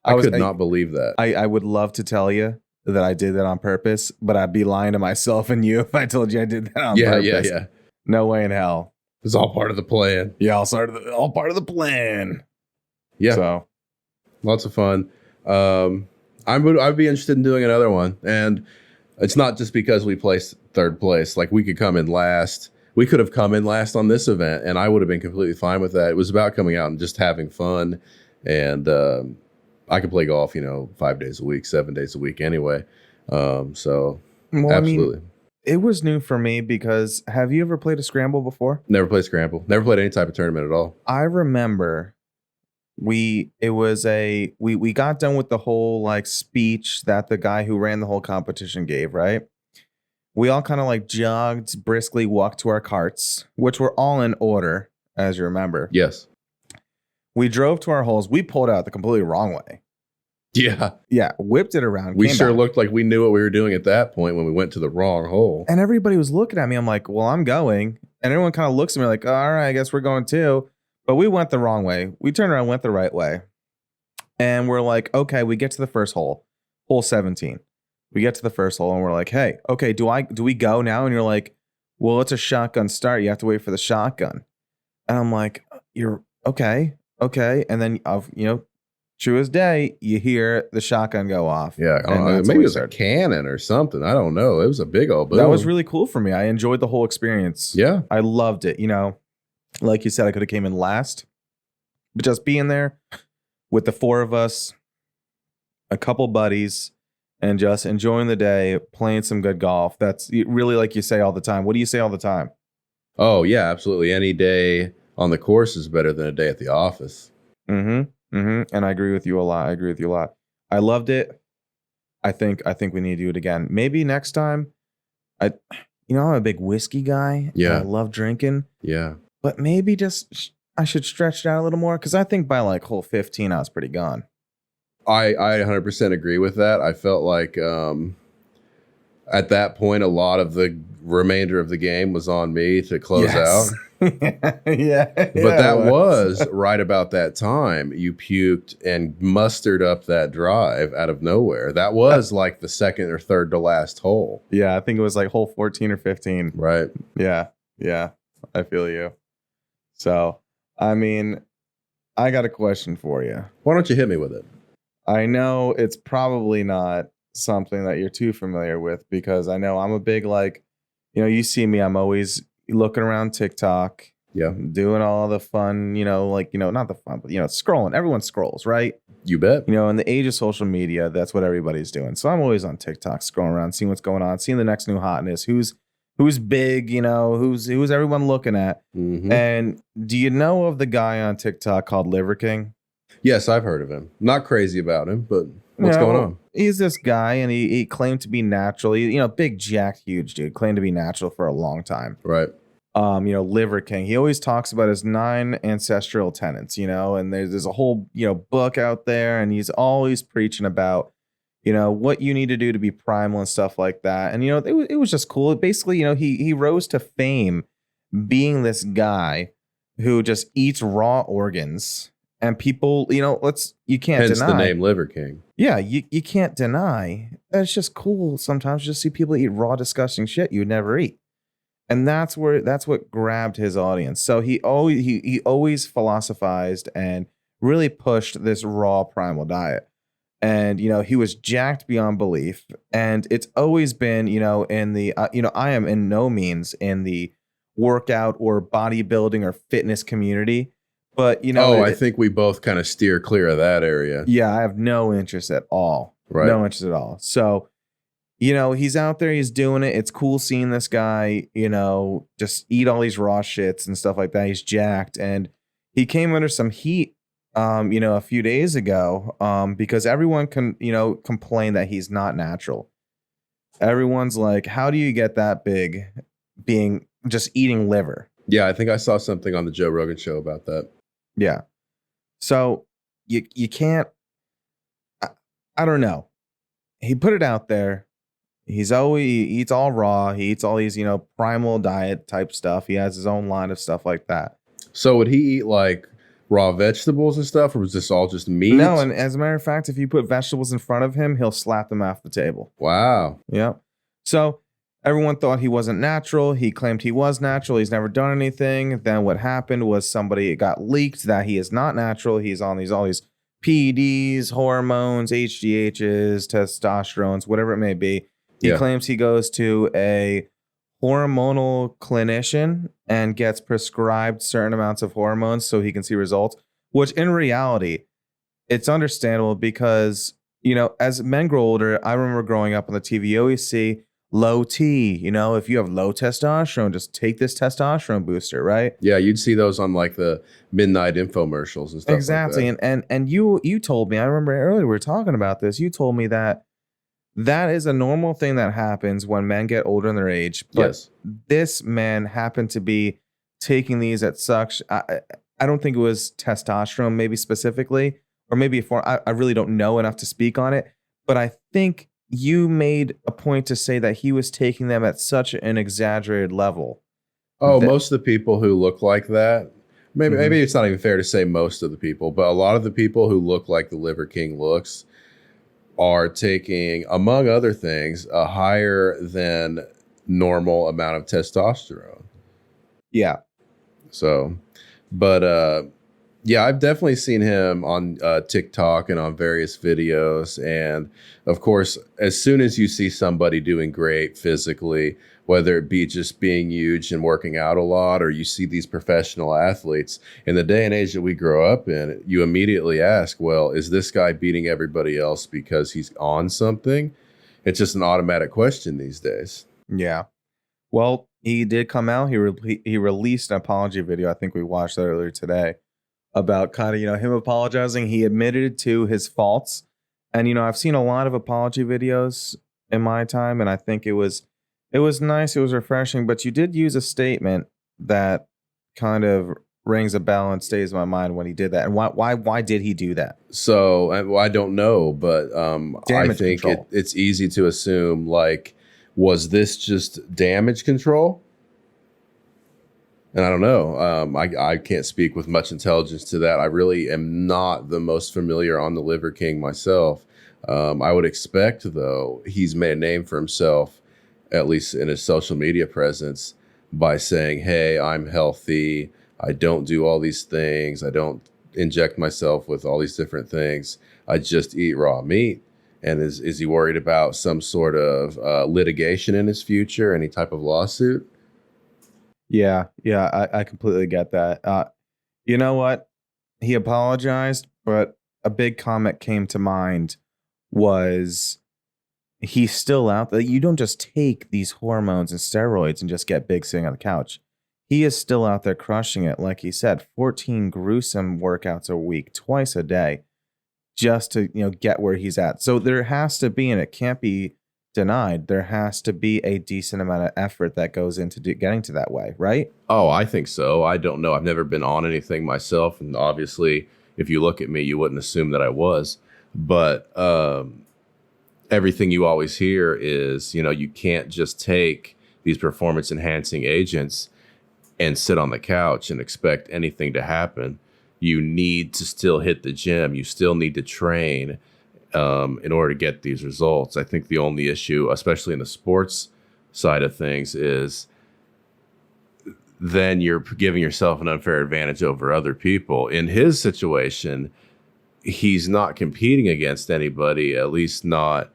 C: I could not believe that.
B: I would love to tell you that I did that on purpose, but I'd be lying to myself and you if I told you I did that on purpose.
C: Yeah.
B: No way in hell.
C: It's all part of the plan.
B: Yeah, all part of the plan.
C: Yeah.
B: So
C: lots of fun. I'd be interested in doing another one. And it's not just because we placed third place. Like we could come in last. We could have come in last on this event, and I would have been completely fine with that. It was about coming out and just having fun. And I could play golf, 5 days a week, 7 days a week anyway. So absolutely.
B: It was new for me because have you ever played a scramble before?
C: Never played scramble. Never played any type of tournament at all.
B: I remember we got done with the whole like speech that the guy who ran the whole competition gave, right? We all kind of like jogged briskly, walked to our carts, which were all in order, as you remember.
C: Yes.
B: We drove to our holes. We pulled out the completely wrong way. Yeah, whipped it around.
C: We sure looked like we knew what we were doing at that point when we went to the wrong hole.
B: And everybody was looking at me. I'm like, well, I'm going. And everyone kind of looks at me like, all right, I guess we're going too. But we went the wrong way. We turned around, went the right way. And we're like, okay, we get to the first hole, hole 17. We get to the first hole and we're like, hey, okay, do we go now? And you're like, well, it's a shotgun start. You have to wait for the shotgun. And I'm like, you're okay. And then, true as day, you hear the shotgun go off.
C: Yeah, maybe it was a cannon or something. I don't know. It was a big old boom.
B: That was really cool for me. I enjoyed the whole experience.
C: Yeah.
B: I loved it. Like you said, I could have came in last. But just being there with the four of us, a couple buddies, and just enjoying the day, playing some good golf. That's really like you say all the time. What do you say all the time?
C: Oh, yeah, absolutely. Any day on the course is better than a day at the office.
B: And I agree with you a lot. I loved it. I think we need to do it again. Maybe next time. I'm a big whiskey guy.
C: Yeah.
B: I love drinking.
C: Yeah.
B: But maybe I should stretch it out a little more, because I think by like hole 15, I was pretty gone.
C: I 100% agree with that. I felt like at that point, a lot of the remainder of the game was on me to close out.
B: Yeah.
C: But that was right about that time you puked and mustered up that drive out of nowhere. That was like the second or third to last hole.
B: Yeah, I think it was like hole 14 or 15.
C: Right.
B: Yeah. I feel you. So, I mean, I got a question for you.
C: Why don't you hit me with it?
B: I know it's probably not something that you're too familiar with, because I know I'm a big, you see me, I'm always looking around TikTok.
C: Yeah.
B: Doing all the fun, not the fun, but, scrolling. Everyone scrolls, right?
C: You bet.
B: In the age of social media, that's what everybody's doing. So I'm always on TikTok scrolling around, seeing what's going on, seeing the next new hotness, who's big, who's everyone looking at.
C: Mm-hmm.
B: And do you know of the guy on TikTok called Liver King?
C: Yes, I've heard of him. Not crazy about him, but What's going
B: Well,
C: on?
B: he's this guy, and he claimed to be natural. Big, jacked, huge dude, claimed to be natural for a long time.
C: Right.
B: Liver King. He always talks about his 9 ancestral tenants, and there's a whole, book out there, and he's always preaching about, what you need to do to be primal and stuff like that. And it was just cool. Basically, he rose to fame being this guy who just eats raw organs, and people, you can't
C: Hence the
B: deny.
C: name Liver King.
B: Yeah, you can't deny that it's just cool sometimes just see people eat raw, disgusting shit you would never eat. And that's what grabbed his audience. So he always philosophized and really pushed this raw primal diet. And he was jacked beyond belief. And it's always been, in the I am in no means in the workout or bodybuilding or fitness community, but
C: I think we both kind of steer clear of that area.
B: yeah, I have no interest at all.
C: Right.
B: No interest at all. So he's out there, he's doing it. It's cool seeing this guy, just eat all these raw shits and stuff like that. He's jacked. And he came under some heat, a few days ago, because everyone complained that he's not natural. Everyone's like, how do you get that big being just eating liver?
C: Yeah, I think I saw something on the Joe Rogan show about that.
B: Yeah. So you can't, I don't know. He put it out there. He eats all raw. He eats all these, primal diet type stuff. He has his own line of stuff like that.
C: So would he eat like raw vegetables and stuff, or was this all just meat?
B: No, and as a matter of fact, if you put vegetables in front of him, he'll slap them off the table.
C: Wow.
B: Yeah. So everyone thought he wasn't natural. He claimed he was natural. He's never done anything. Then what happened was somebody got leaked that he is not natural. He's on all these PEDs, hormones, HGHs, testosterones, whatever it may be. He claims he goes to a hormonal clinician and gets prescribed certain amounts of hormones so he can see results, which in reality, it's understandable because, as men grow older, I remember growing up on the TV, you always see low T, if you have low testosterone, just take this testosterone booster, right?
C: Yeah, you'd see those on like the midnight infomercials and stuff.
B: Exactly.
C: Like that.
B: And you told me, I remember earlier we were talking about this, you told me that is a normal thing that happens when men get older in their age. But
C: yes.
B: This man happened to be taking these at such, I don't think it was testosterone, maybe specifically, or maybe I really don't know enough to speak on it. But I think you made a point to say that he was taking them at such an exaggerated level.
C: Oh, most of the people who look like that, maybe it's not even fair to say most of the people, but a lot of the people who look like the Liver King looks are taking, among other things, a higher than normal amount of testosterone.
B: Yeah.
C: So, but yeah, I've definitely seen him on TikTok and on various videos. And of course, as soon as you see somebody doing great physically, whether it be just being huge and working out a lot, or you see these professional athletes, in the day and age that we grow up in, you immediately ask, well, is this guy beating everybody else because he's on something? It's just an automatic question these days.
B: Yeah. Well, he did come out. He released an apology video. I think we watched that earlier today about kind of, him apologizing. He admitted to his faults. And, I've seen a lot of apology videos in my time, and I think it was nice. It was refreshing. But you did use a statement that kind of rings a bell and stays in my mind when he did that. And why did he do that?
C: So I don't know, but I think it's easy to assume, like, was this just damage control? And I don't know. I can't speak with much intelligence to that. I really am not the most familiar on the Liver King myself. I would expect, though, he's made a name for himself, at least in his social media presence, by saying, hey, I'm healthy. I don't do all these things. I don't inject myself with all these different things. I just eat raw meat. And is he worried about some sort of litigation in his future, any type of lawsuit?
B: Yeah, I completely get that. You know what? He apologized, but a big comment came to mind was he's still out there. You don't just take these hormones and steroids and just get big sitting on the couch. He is still out there crushing it. Like he said, 14 gruesome workouts a week, twice a day. just to, get where he's at. So there has to be, and it can't be denied, there has to be a decent amount of effort that goes into getting to that way, right?
C: Oh, I think so. I don't know. I've never been on anything myself, and obviously, if you look at me, you wouldn't assume that I was. But everything you always hear is, you can't just take these performance enhancing agents and sit on the couch and expect anything to happen. You need to still hit the gym. You still need to train in order to get these results. I think the only issue, especially in the sports side of things, is then you're giving yourself an unfair advantage over other people. In his situation, he's not competing against anybody, at least not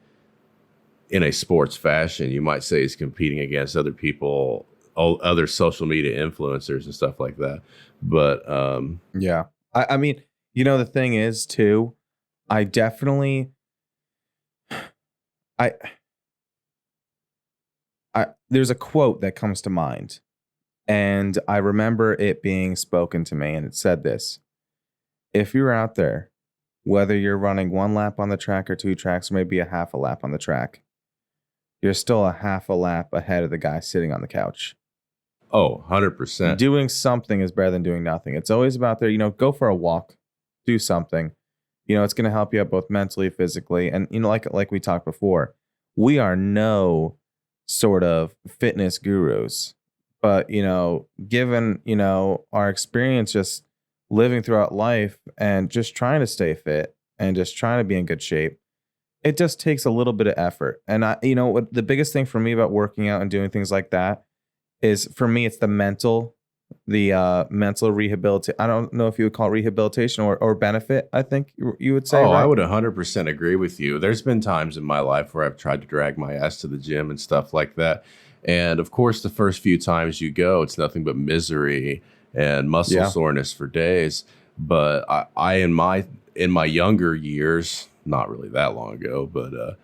C: in a sports fashion. You might say he's competing against other people, other social media influencers and stuff like that. But
B: yeah, I mean, the thing is too, I definitely, I there's a quote that comes to mind, and I remember it being spoken to me, and it said this: if you're out there, whether you're running 1 lap on the track or 2 tracks, or maybe a half a lap on the track, you're still a half a lap ahead of the guy sitting on the couch.
C: Oh, 100%.
B: Doing something is better than doing nothing. It's always about there, go for a walk, do something. It's going to help you out both mentally, physically. And, like we talked before, we are no sort of fitness gurus. But, given, our experience just living throughout life and just trying to stay fit and just trying to be in good shape, it just takes a little bit of effort. And what the biggest thing for me about working out and doing things like that is, for me, it's the mental rehabilitation. I don't know if you would call it rehabilitation or benefit. I think you would say.
C: Oh,
B: right?
C: I would 100% agree with you. There's been times in my life where I've tried to drag my ass to the gym and stuff like that. And of course, the first few times you go, it's nothing but misery and muscle soreness for days. But I in my younger years, not really that long ago, but a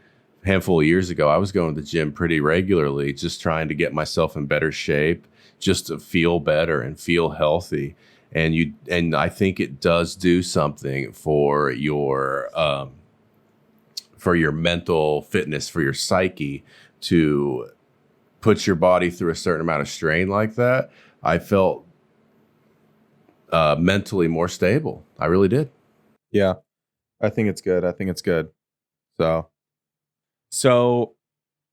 C: handful of years ago, I was going to the gym pretty regularly, just trying to get myself in better shape, just to feel better and feel healthy. And I think it does do something for your mental fitness, for your psyche, to put your body through a certain amount of strain like that. I felt mentally more stable. I really did.
B: Yeah, I think it's good. So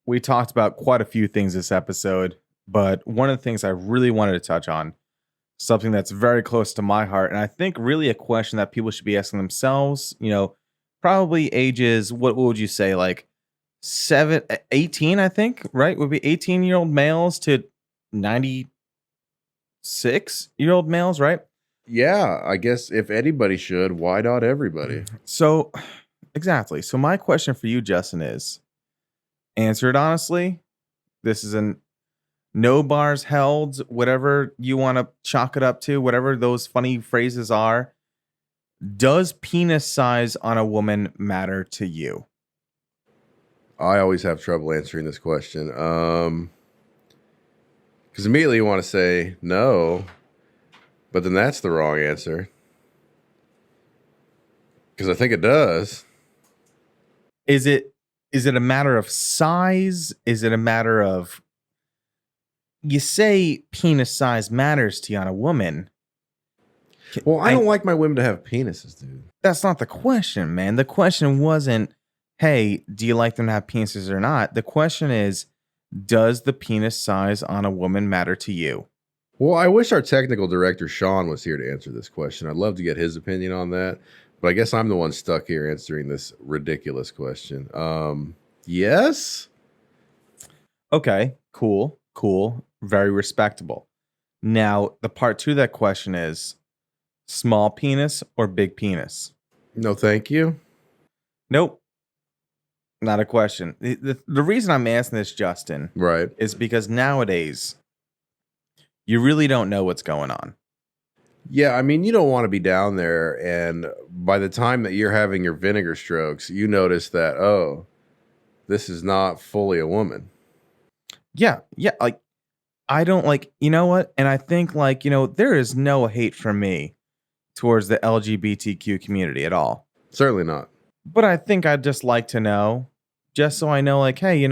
B: we talked about quite a few things this episode, but one of the things I really wanted to touch on, something that's very close to my heart, and I think really a question that people should be asking themselves, probably ages, what would you say, like 18, I think, right? Would be 18-year-old males to 96-year-old males, right?
C: Yeah, I guess if anybody should, why not everybody?
B: So, exactly. So my question for you, Justin, is, answer it honestly. This is an no bars held, whatever you want to chalk it up to, whatever those funny phrases are. Does penis size on a woman matter to you?
C: I always have trouble answering this question. Because immediately you want to say no, but then that's the wrong answer. Because I think it does.
B: Is it a matter of size? Is it a matter of, you say penis size matters to you on a woman?
C: Well, I don't like my women to have penises, dude.
B: That's not the question, man. The question wasn't, hey, do you like them to have penises or not? The question is, does the penis size on a woman matter to you?
C: Well, I wish our technical director, Sean, was here to answer this question. I'd love to get his opinion on that. But I guess I'm the one stuck here answering this ridiculous question. Yes?
B: Okay, cool. Very respectable. Now, the part 2 of that question is, small penis or big penis?
C: No, thank you.
B: Nope. Not a question. The reason I'm asking this, Justin,
C: right,
B: is because nowadays you really don't know what's going on.
C: Yeah, I mean, you don't want to be down there, and by the time that you're having your vinegar strokes, you notice that, oh, this is not fully a woman.
B: Yeah, like, I don't like, you know what? And I think, like, there is no hate from me towards the LGBTQ community at all.
C: Certainly not.
B: But I think I'd just like to know, just so I know, like, hey,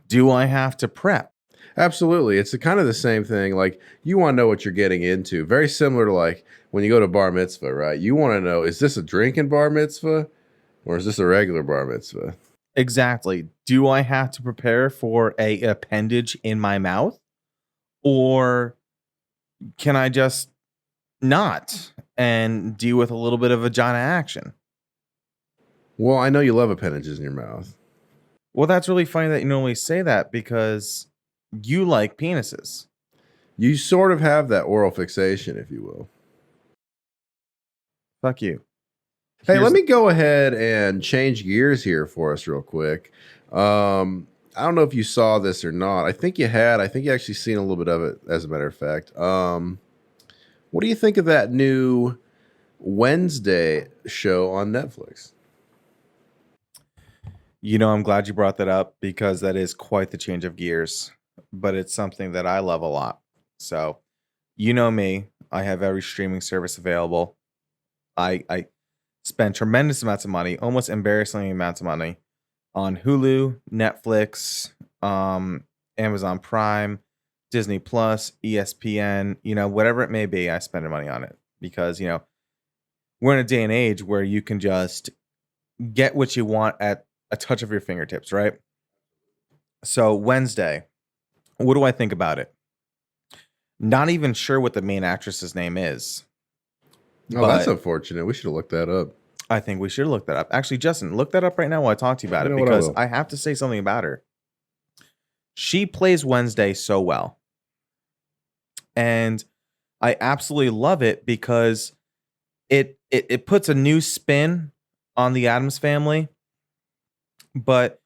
B: do I have to prep?
C: Absolutely. It's kind of the same thing. Like, you want to know what you're getting into. Very similar to like when you go to bar mitzvah, right? You want to know, is this a drinking bar mitzvah or is this a regular bar mitzvah?
B: Exactly. Do I have to prepare for a appendage in my mouth? Or can I just not and deal with a little bit of vagina action?
C: Well, I know you love appendages in your mouth.
B: Well, that's really funny that you normally say that because you like penises.
C: You sort of have that oral fixation, if you will.
B: Fuck you.
C: Hey,
B: Here's
C: let me go ahead and change gears here for us real quick. I don't know if you saw this or not. I think you had. I think you actually seen a little bit of it, as a matter of fact. What do you think of that new Wednesday show on Netflix?
B: I'm glad you brought that up because that is quite the change of gears, but it's something that I love a lot. So, you know me, I have every streaming service available. I spend tremendous amounts of money, almost embarrassing amounts of money on Hulu, Netflix, Amazon Prime, Disney Plus, ESPN, whatever it may be, I spend money on it because, we're in a day and age where you can just get what you want at a touch of your fingertips, right? So Wednesday, what do I think about it? Not even sure what the main actress's name is,
C: Oh, that's
B: but
C: unfortunate. We should have looked that up.
B: I think we should look that up. Actually, Justin, look that up right now while I talk to you about
C: You
B: it
C: know what? I
B: because
C: will.
B: I have to say something about her. She plays Wednesday so well. And I absolutely love it because it puts a new spin on the Addams family, but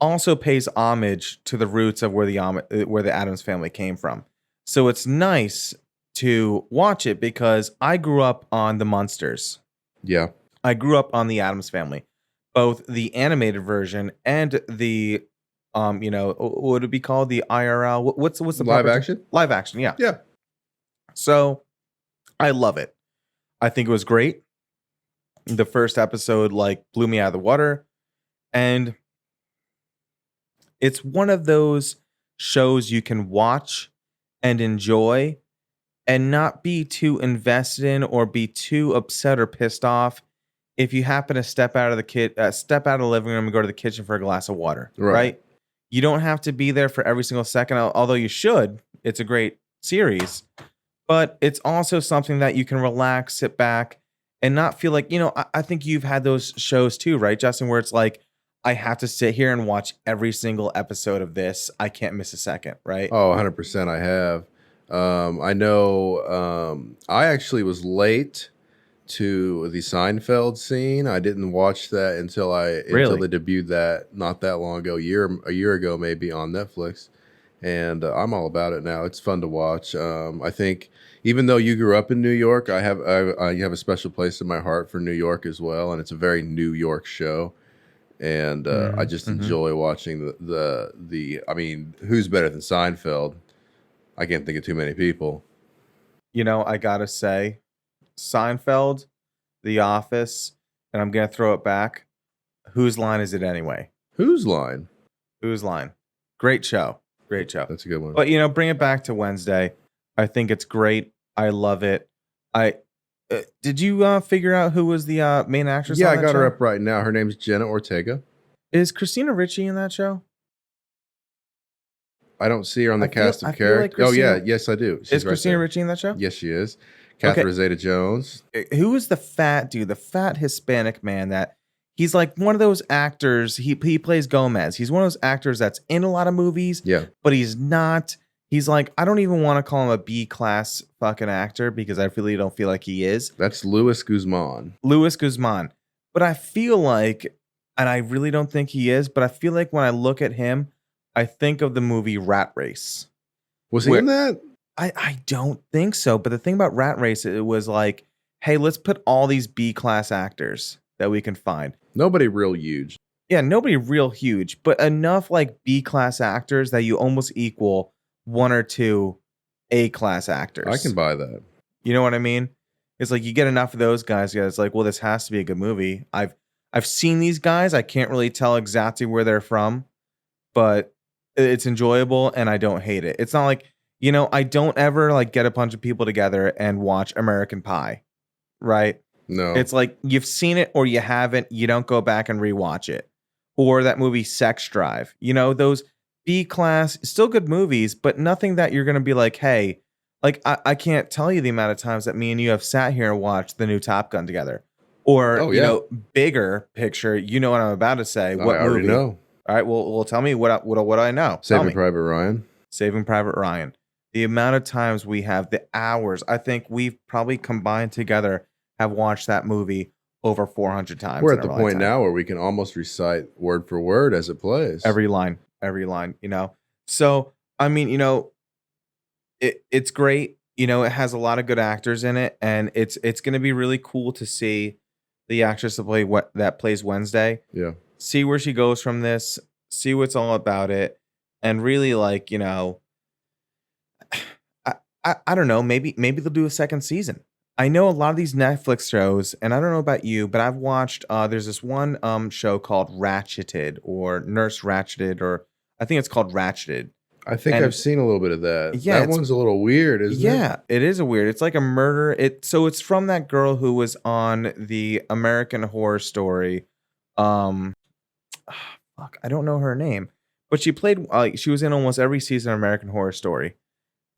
B: also pays homage to the roots of where the Addams family came from. So it's nice to watch it because I grew up on the Munsters.
C: Yeah.
B: I grew up on the Addams family, both the animated version and the what would it be called? The IRL. What's the
C: Live
B: proper
C: action?
B: live action? Yeah.
C: Yeah.
B: So I love it. I think it was great. The first episode like blew me out of the water, and it's one of those shows you can watch and enjoy and not be too invested in or be too upset or pissed off if you happen to step out of the living room and go to the kitchen for a glass of water,
C: Right.
B: right? You don't have to be there for every single second, although you should. It's a great series, but it's also something that you can relax, sit back, and not feel like, I think you've had those shows too, right, Justin, where it's like, I have to sit here and watch every single episode of this. I can't miss a second, right?
C: Oh, 100% I have. I know I actually was late to the Seinfeld scene. I didn't watch that until
B: Really?
C: they debuted that not that long ago, a year ago maybe on Netflix. And I'm all about it now. It's fun to watch. I think even though you grew up in New York, I have a special place in my heart for New York as well, and it's a very New York show. And I just
B: Mm-hmm.
C: enjoy watching the. I mean, who's better than Seinfeld? I can't think of too many people.
B: I gotta say, Seinfeld, The Office, and I'm gonna throw it back. Whose line is it anyway?
C: Whose line?
B: Whose line? Great show. Great show.
C: That's a good one.
B: But bring it back to Wednesday. I think it's great. I love it. I did you figure out who was the main actress
C: Yeah,
B: on
C: I
B: that
C: got
B: show?
C: her up right now. Her name's Jenna Ortega.
B: Is Christina Ricci in that show?
C: I don't see her on the cast of
B: I feel like
C: characters. Oh yeah,
B: Christina
C: yes I do.
B: is
C: She's right
B: Christina
C: there.
B: Ricci in that show?
C: Yes, she is.
B: Okay.
C: Catherine Zeta-Jones.
B: Who is the fat dude, the fat Hispanic man that he's like one of those actors. He plays Gomez. He's one of those actors that's in a lot of movies,
C: Yeah,
B: but he's not. He's like, I don't even want to call him a B class fucking actor because I really don't feel like he is.
C: that's Luis Guzman.
B: Luis Guzman. But I feel like, and I really don't think he is, but I feel like when I look at him, I think of the movie Rat Race.
C: Was he
B: Where-
C: in that?
B: I don't think so. But the thing about Rat Race, it was like, hey, let's put all these B class actors that we can find.
C: Nobody real huge.
B: Yeah, nobody real huge, but enough like B class actors that you almost equal one or two A class actors.
C: I can buy that.
B: You know what I mean? It's like you get enough of those guys, yeah, it's like, well, this has to be a good movie. I've seen these guys. I can't really tell exactly where they're from, but it's enjoyable and I don't hate it. It's not like, I don't ever like get a bunch of people together and watch American Pie, right?
C: No.
B: It's like you've seen it or you haven't, you don't go back and rewatch it. Or that movie Sex Drive. Those B class, still good movies, but nothing that you're gonna be like, hey, like I can't tell you the amount of times that me and you have sat here and watched the new Top Gun together. Or,
C: Oh yeah,
B: bigger picture, you know what I'm about to say.
C: I
B: What
C: already
B: movie?
C: know.
B: All right, well tell me what I know. Tell
C: Saving
B: me.
C: Private Ryan.
B: Saving Private Ryan. The amount of times we have, the hours, I think we've probably combined together have watched that movie over 400 times
C: We're
B: in
C: at the
B: our
C: point
B: lifetime.
C: now where we can almost recite word for word as it plays.
B: Every line. So, I mean, it's great. It has a lot of good actors in it, and it's going to be really cool to see the actress that plays Wednesday.
C: Yeah.
B: See where she goes from this. See what's all about it, and really like I don't know. Maybe they'll do a second season. I know a lot of these Netflix shows, and I don't know about you, but I've watched. There's this one show called Ratcheted or Nurse Ratcheted, or I think it's called Ratcheted.
C: I think
B: And
C: I've seen a little bit of that.
B: yeah,
C: That one's a little weird, isn't it?
B: yeah, it is a weird. It's like a murder. It's from that girl who was on the American Horror Story. Um, fuck, I don't know her name, but she played. She was in almost every season of American Horror Story,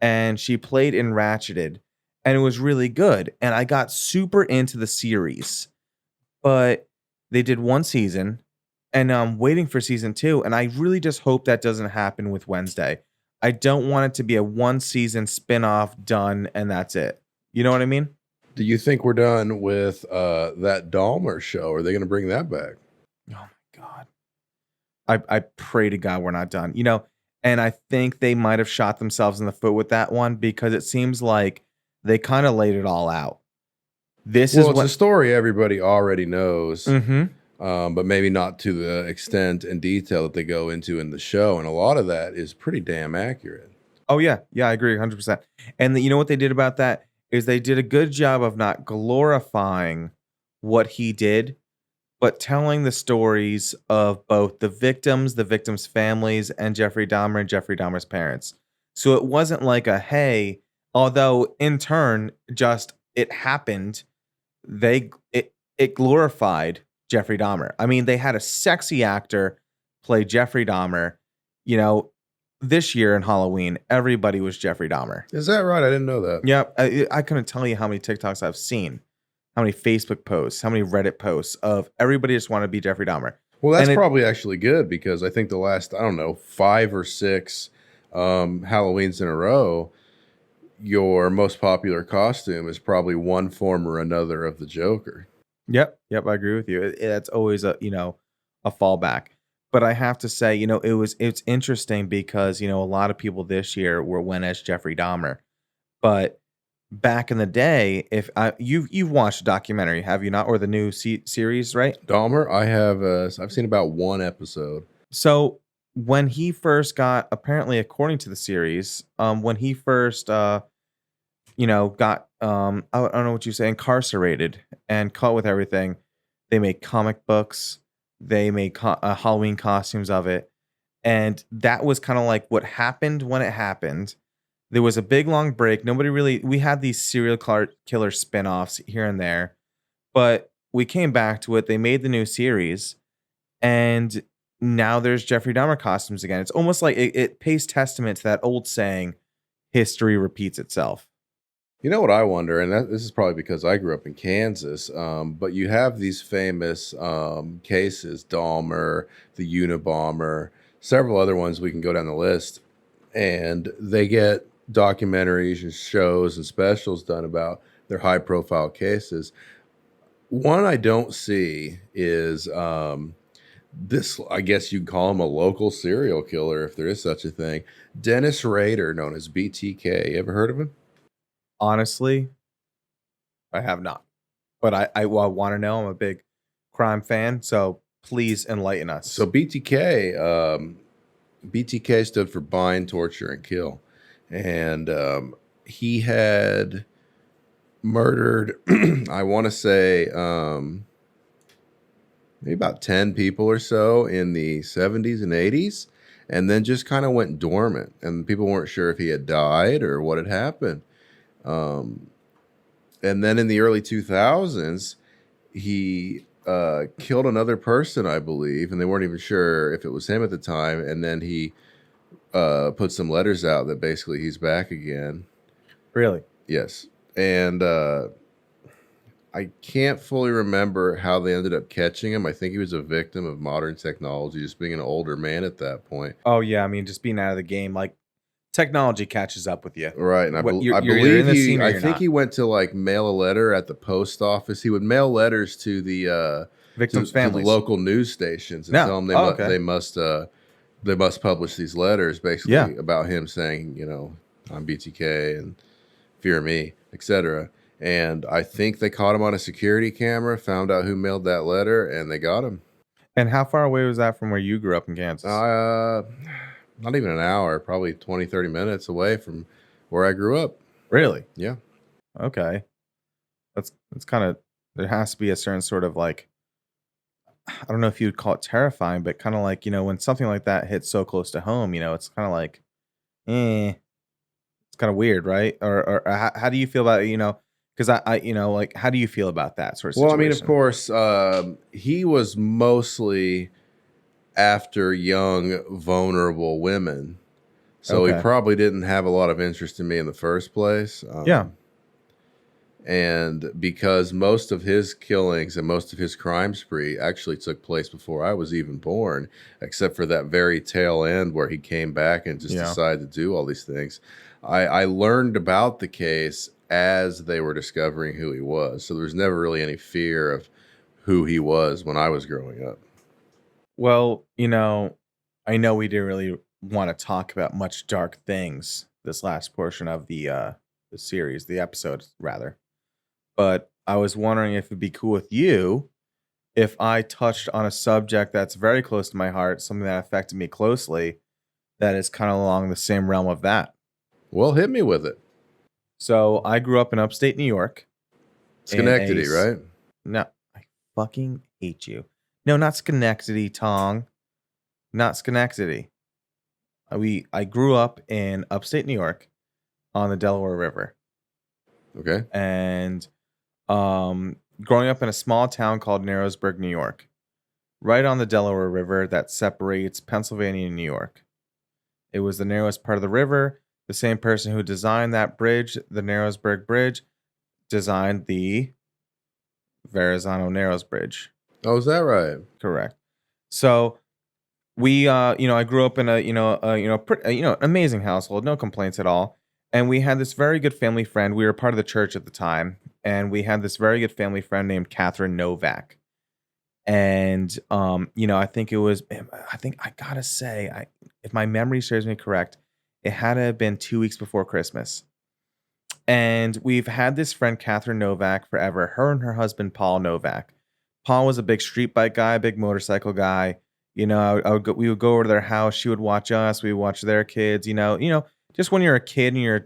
B: and she played in Ratcheted, and it was really good. And I got super into the series, but they did one season, and I'm waiting for season two. And I really just hope that doesn't happen with Wednesday. I don't want it to be a one season spin-off done and that's it. You know what I mean?
C: Do you think we're done with that Dahmer show? Are they going to bring that back?
B: Oh my God. I pray to God we're not done. And I think they might have shot themselves in the foot with that one because it seems like they kind of laid it all out. This
C: Well,
B: is
C: it's a
B: what.
C: story everybody already knows,
B: Mhm.
C: but maybe not to the extent and detail that they go into in the show. And a lot of that is pretty damn accurate.
B: Oh yeah, I agree 100%. And you know what they did about that is they did a good job of not glorifying what he did, but telling the stories of both the victims' families, and Jeffrey Dahmer and Jeffrey Dahmer's parents. So it wasn't like a hey, although in turn, just it happened. It glorified Jeffrey Dahmer. I mean, they had a sexy actor play Jeffrey Dahmer. You know, this year in Halloween, everybody was Jeffrey Dahmer.
C: Is that right? I didn't know that.
B: Yep, I couldn't tell you how many TikToks I've seen, how many Facebook posts, how many Reddit posts of everybody just want to be Jeffrey Dahmer.
C: Well, that's
B: And
C: probably actually good because I think the last, I don't know, 5 or 6 Halloweens in a row, your most popular costume is probably one form or another of the Joker.
B: Yep, I agree with you. That's always a fallback. But I have to say, it's interesting because a lot of people this year went as Jeffrey Dahmer, but back in the day, if you've watched a documentary, have you not, or the new series, right?
C: Dahmer, I have, I've seen about 1 episode.
B: So when he first got, apparently, according to the series, when he first, got, I don't know what you say, incarcerated and caught with everything, they made comic books, they made Halloween costumes of it, and that was kind of like what happened when it happened. There was a big long break. We had these serial killer spin-offs here and there, but we came back to it. They made the new series, and now there's Jeffrey Dahmer costumes again. It's almost like it pays testament to that old saying, history repeats itself.
C: You know what I wonder, and this is probably because I grew up in Kansas, but you have these famous cases, Dahmer, the Unabomber, several other ones we can go down the list, and they get documentaries and shows and specials done about their high-profile cases. One I don't see is this, I guess you'd call him a local serial killer, if there is such a thing, Dennis Rader, known as BTK. You ever heard of him?
B: Honestly, I have not, but I want to know. I'm a big crime fan, so please enlighten us.
C: So BTK stood for bind, torture, and kill, and he had murdered, I want to say, maybe about 10 people or so in the 70s and 80s, and then just kind of went dormant. And people weren't sure if he had died or what had happened. And then in the early 2000s, he killed another person, I believe, and they weren't even sure if it was him at the time. And then he put some letters out that basically he's back again.
B: Really?
C: Yes. And I can't fully remember how they ended up catching him. I think he was a victim of modern technology, just being an older man at that point.
B: Oh yeah, I mean, just being out of the game, like technology catches up with you.
C: Right. And
B: What
C: I
B: you're either in
C: believe
B: the scene or
C: I
B: you're
C: think
B: not.
C: he went to like mail a letter at the post office. He would mail letters to the
B: Victims'
C: to the
B: families.
C: local news stations and
B: No.
C: tell them
B: Oh, okay.
C: they must publish these letters
B: Yeah.
C: basically about him saying, you know, I'm BTK and fear me, etc. And I think they caught him on a security camera, found out who mailed that letter, and they got him.
B: And how far away was that from where you grew up in Kansas?
C: Not even an hour, probably 20, 30 minutes away from where I grew up.
B: Really?
C: Yeah.
B: Okay. That's kind of, there has to be a certain sort of like, I don't know if you'd call it terrifying, but kind of like, when something like that hits so close to home, it's kind of like, it's kind of weird, right? Or how do you feel about it? Because like, how do you feel about that sort of
C: Well, I
B: situation?
C: mean, of course, he was mostly after young, vulnerable women. So he
B: Okay.
C: probably didn't have a lot of interest in me in the first place.
B: Yeah.
C: And because most of his killings and most of his crime spree actually took place before I was even born, except for that very tail end where he came back and just
B: Yeah.
C: decided to do all these things. I learned about the case as they were discovering who he was. So there was never really any fear of who he was when I was growing up.
B: Well, I know we didn't really want to talk about much dark things this last portion of the series, the episode rather. But I was wondering if it'd be cool with you if I touched on a subject that's very close to my heart, something that affected me closely, that is kind of along the same realm of that.
C: Well, hit me with it.
B: So I grew up in upstate New York.
C: Schenectady, right?
B: No, I fucking hate you. No, not Schenectady, Tong. Not Schenectady. I grew up in upstate New York on the Delaware River.
C: Okay.
B: And growing up in a small town called Narrowsburg, New York, right on the Delaware River that separates Pennsylvania and New York. It was the narrowest part of the river. The same person who designed that bridge, the Narrowsburg Bridge, designed the Verrazano-Narrows Bridge.
C: Oh, is that right?
B: Correct. So we, I grew up in a amazing household, no complaints at all. And we had this very good family friend. We were part of the church at the time, and we had this very good family friend named Catherine Novak. And I think I gotta say, if my memory serves me correct, it had to have been 2 weeks before Christmas. And we've had this friend, Catherine Novak, forever. Her and her husband, Paul Novak. Paul was a big street bike guy, big motorcycle guy. We would go over to their house. She would watch us. We would watch their kids. Just when you're a kid and you're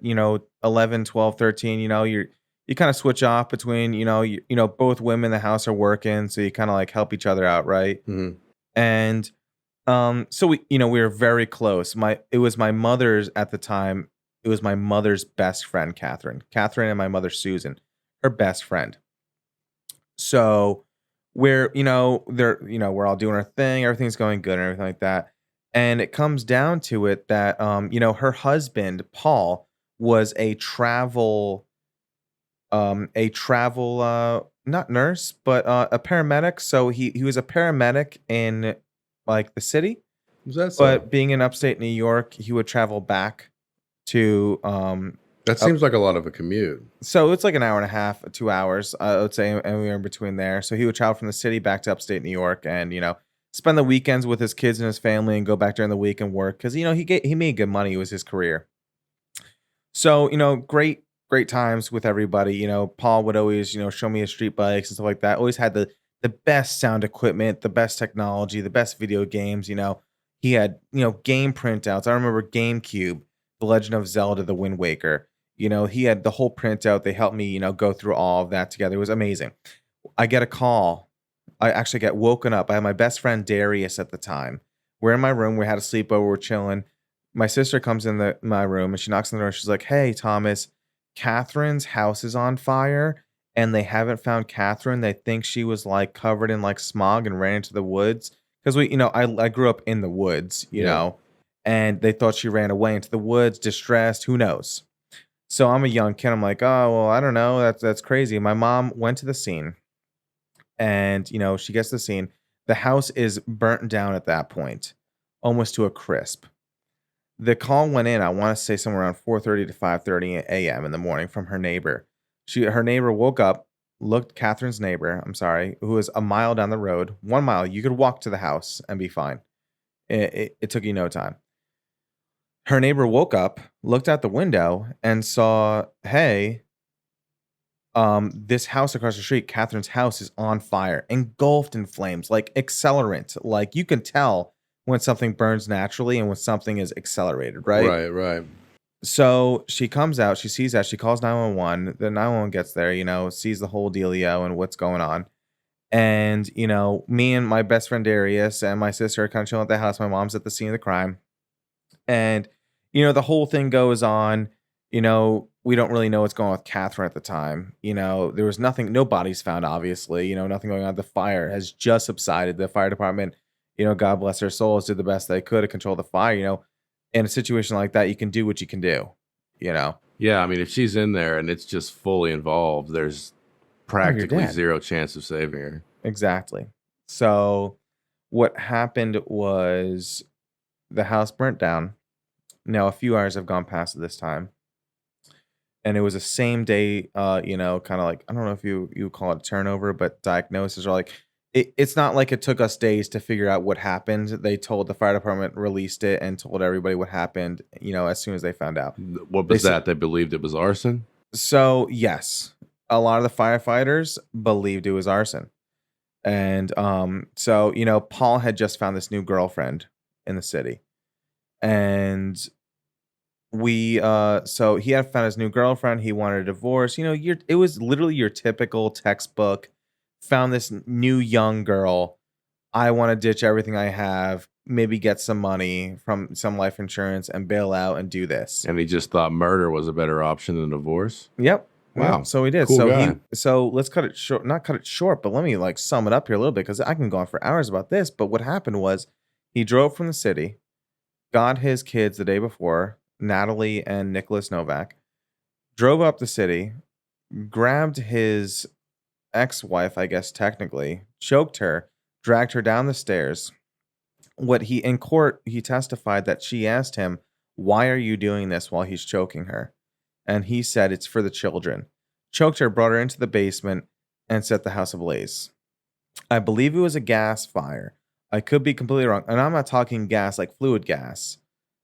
B: 11, 12, 13, you kind of switch off between both women in the house are working, so you kind of like help each other out, right?
C: Mm-hmm.
B: And so we were very close. It was my mother's at the time. It was my mother's best friend, Catherine. Catherine and my mother, Susan, her best friend. So we're we're all doing our thing, everything's going good and everything like that. And it comes down to it that her husband, Paul, was a travel not nurse, but a paramedic. So he was a paramedic in like the city.
C: Was that so?
B: But being in upstate New York, he would travel back to
C: that seems like a lot of a commute.
B: So it's like an hour and a half, 2 hours, I would say, and we were in between there. So he would travel from the city back to upstate New York, and spend the weekends with his kids and his family, and go back during the week and work because he made good money. It was his career. So great times with everybody. Paul would always show me his street bikes and stuff like that. Always had the best sound equipment, the best technology, the best video games. He had game printouts. I remember GameCube, The Legend of Zelda: The Wind Waker. He had the whole printout. They helped me, go through all of that together. It was amazing. I get a call. I actually get woken up. I had my best friend Darius at the time. We're in my room. We had a sleepover. We're chilling. My sister comes in my room and she knocks on the door. She's like, "Hey, Thomas, Catherine's house is on fire and they haven't found Catherine. They think she was like covered in like smog and ran into the woods." Because I grew up in the woods,
C: Yeah.
B: and they thought she ran away into the woods, distressed. Who knows? So I'm a young kid. I'm like, "Oh, well, I don't know. That's crazy." My mom went to the scene and, she gets to the scene. The house is burnt down at that point, almost to a crisp. The call went in, I wanna say somewhere around 4:30 to 5:30 AM in the morning from her neighbor. Her neighbor woke up, looked Catherine's neighbor, I'm sorry, who was a mile down the road, 1 mile, you could walk to the house and be fine. It took you no time. Her neighbor woke up, looked out the window, and saw, "Hey, this house across the street, Catherine's house is on fire, engulfed in flames, like accelerant. Like you can tell when something burns naturally and when something is accelerated, right?"
C: Right, right.
B: So she comes out, she sees that, she calls 911. The 911 gets there, sees the whole dealio and what's going on. And, me and my best friend Darius and my sister are kind of chilling at the house. My mom's at the scene of the crime. And, the whole thing goes on. We don't really know what's going on with Catherine at the time. There was nothing, no bodies found, obviously, nothing going on. The fire has just subsided. The fire department, God bless their souls, did the best they could to control the fire. In a situation like that, you can do what you can do, you know.
C: Yeah, I mean, if she's in there and it's just fully involved, there's
B: Oh, you're
C: practically
B: dead.
C: zero chance of saving her.
B: Exactly. So what happened was the house burnt down. Now a few hours have gone past at this time. And it was a same day, kind of like, I don't know if you call it turnover, but diagnosis, or like it's not like it took us days to figure out what happened. They told the fire department, released it, and told everybody what happened, as soon as they found out.
C: What
B: They
C: was
B: said,
C: that? They believed it was arson?
B: so yes, a lot of the firefighters believed it was arson. And so, Paul had just found this new girlfriend in the city. And so he had found his new girlfriend, he wanted a divorce. It was literally your typical textbook. Found this new young girl. I want to ditch everything I have, maybe get some money from some life insurance and bail out and do this.
C: And he just thought murder was a better option than divorce?
B: Yep. Yep.
C: Wow.
B: So he did.
C: Cool guy.
B: So let's cut it short, not cut it short, but let me like sum it up here a little bit because I can go on for hours about this. But what happened was he drove from the city, got his kids the day before, Natalie and Nicholas Novak, drove up the city, grabbed his ex-wife, I guess technically, choked her, dragged her down the stairs. In court, he testified that she asked him, "Why are you doing this?" while he's choking her. And he said, "It's for the children." Choked her, brought her into the basement, and set the house ablaze. I believe it was a gas fire. I could be completely wrong. And I'm not talking gas like fluid gas.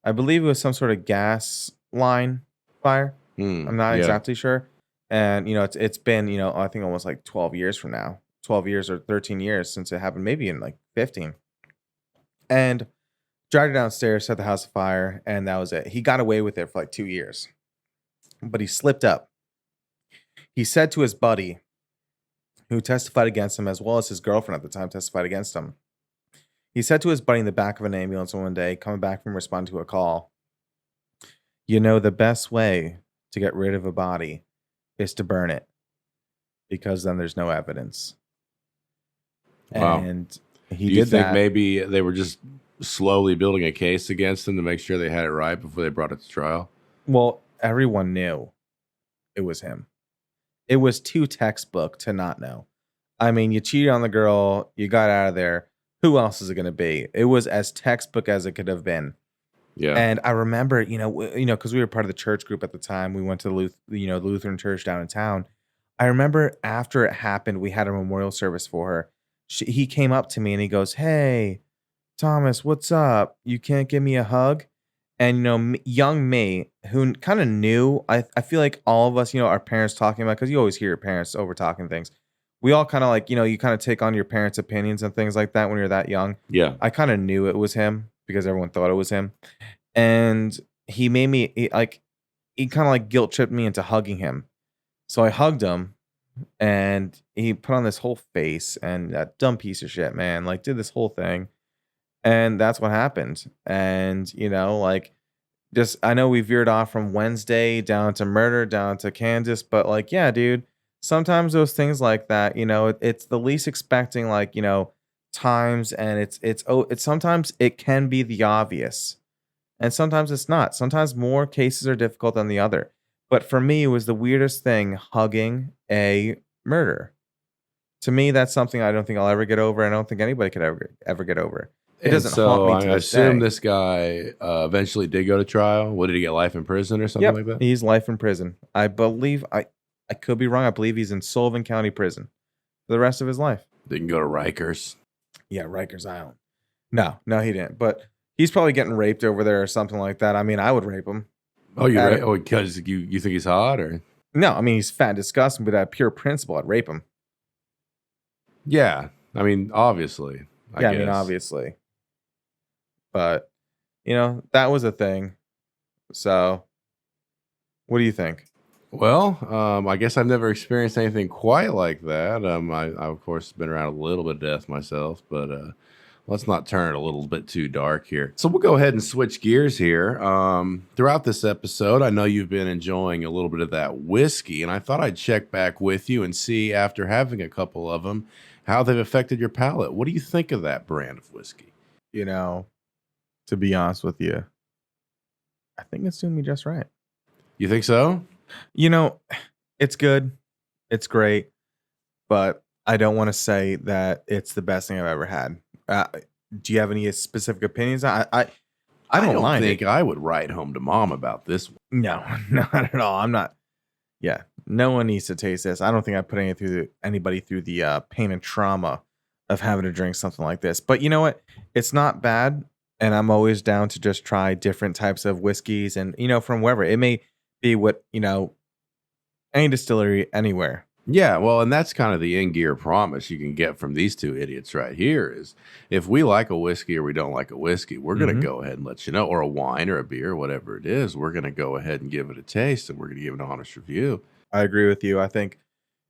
B: I believe it was some sort of gas line fire. I'm not
C: Yeah.
B: exactly sure. And, it's been, I think almost like 12 years from now. 12 years or 13 years since it happened, maybe in like 15. And dragged her downstairs, set the house afire, and that was it. He got away with it for like 2 years. But he slipped up. He said to his buddy, who testified against him, as well as his girlfriend at the time testified against him. He said to his buddy in the back of an ambulance one day, coming back from responding to a call, "The best way to get rid of a body is to burn it, because then there's no evidence."
C: Wow.
B: And he
C: Do you
B: did
C: think
B: that.
C: maybe they were just slowly building a case against him to make sure they had it right before they brought it to trial?
B: Well, everyone knew it was him. It was too textbook to not know. I mean, you cheated on the girl, you got out of there. Who else is it going to be? It was as textbook as it could have been.
C: Yeah.
B: And I remember, because we were part of the church group at the time, we went to the Lutheran church down in town. I remember after it happened, we had a memorial service for her. He came up to me and he goes, "Hey, Thomas, what's up? You can't give me a hug?" And, young me, who kind of knew, I feel like all of us, our parents talking about, because you always hear your parents over talking things. We all kind of like, you kind of take on your parents' opinions and things like that when you're that young.
C: Yeah.
B: I kind of knew it was him because everyone thought it was him. And he made me, he kind of like guilt tripped me into hugging him. So I hugged him, and he put on this whole face, and that dumb piece of shit, man, like did this whole thing. And that's what happened. And, like, just I know we veered off from Wednesday down to murder, down to Kansas, but like, yeah, dude, sometimes those things like that, it's the least expecting, like, times, and it's sometimes it can be the obvious, and sometimes it's not. Sometimes more cases are difficult than the other. But for me, it was the weirdest thing hugging a murder. To me, that's something I don't think I'll ever get over. I don't think anybody could ever get over. It
C: And
B: doesn't haunt
C: so
B: me
C: I
B: to this
C: assume
B: day.
C: this guy eventually did go to trial. What did he get, life in prison or something
B: Yep,
C: like that?
B: he's life in prison. I believe I could be wrong. I believe he's in Sullivan County Prison for the rest of his life.
C: Didn't go to Rikers.
B: Yeah, Rikers Island. No, he didn't. But he's probably getting raped over there or something like that. I mean, I would rape him.
C: Oh, you're
B: At
C: right.
B: a-
C: Oh, because you think he's hot, or
B: no, I mean he's fat and disgusting, but at pure principle, I'd rape him.
C: yeah. I mean, obviously. I
B: Yeah,
C: guess.
B: I mean obviously. But that was a thing. So, what do you think?
C: Well, I guess I've never experienced anything quite like that. I of course been around a little bit of death myself, but let's not turn it a little bit too dark here. So we'll go ahead and switch gears here. Throughout this episode, I know you've been enjoying a little bit of that whiskey, and I thought I'd check back with you and see, after having a couple of them, how they've affected your palate. What do you think of that brand of whiskey?
B: To be honest with you, I think it's doing me just right.
C: You think so?
B: It's good. It's great. But I don't want to say that it's the best thing I've ever had. Do you have any specific opinions? I don't mind
C: think
B: it.
C: I would write home to mom about this one.
B: No, not at all. I'm not. Yeah, no one needs to taste this. I don't think I put anybody through the pain and trauma of having to drink something like this. But you know what? It's not bad, and I'm always down to just try different types of whiskeys, and from wherever it may be, what any distillery anywhere.
C: Yeah, well, and that's kind of the in-gear promise you can get from these two idiots right here is if we like a whiskey or we don't like a whiskey, we're going to go ahead and let you know, or a wine or a beer, whatever it is, we're going to go ahead and give it a taste, and we're going to give it an honest review.
B: I agree with you. I think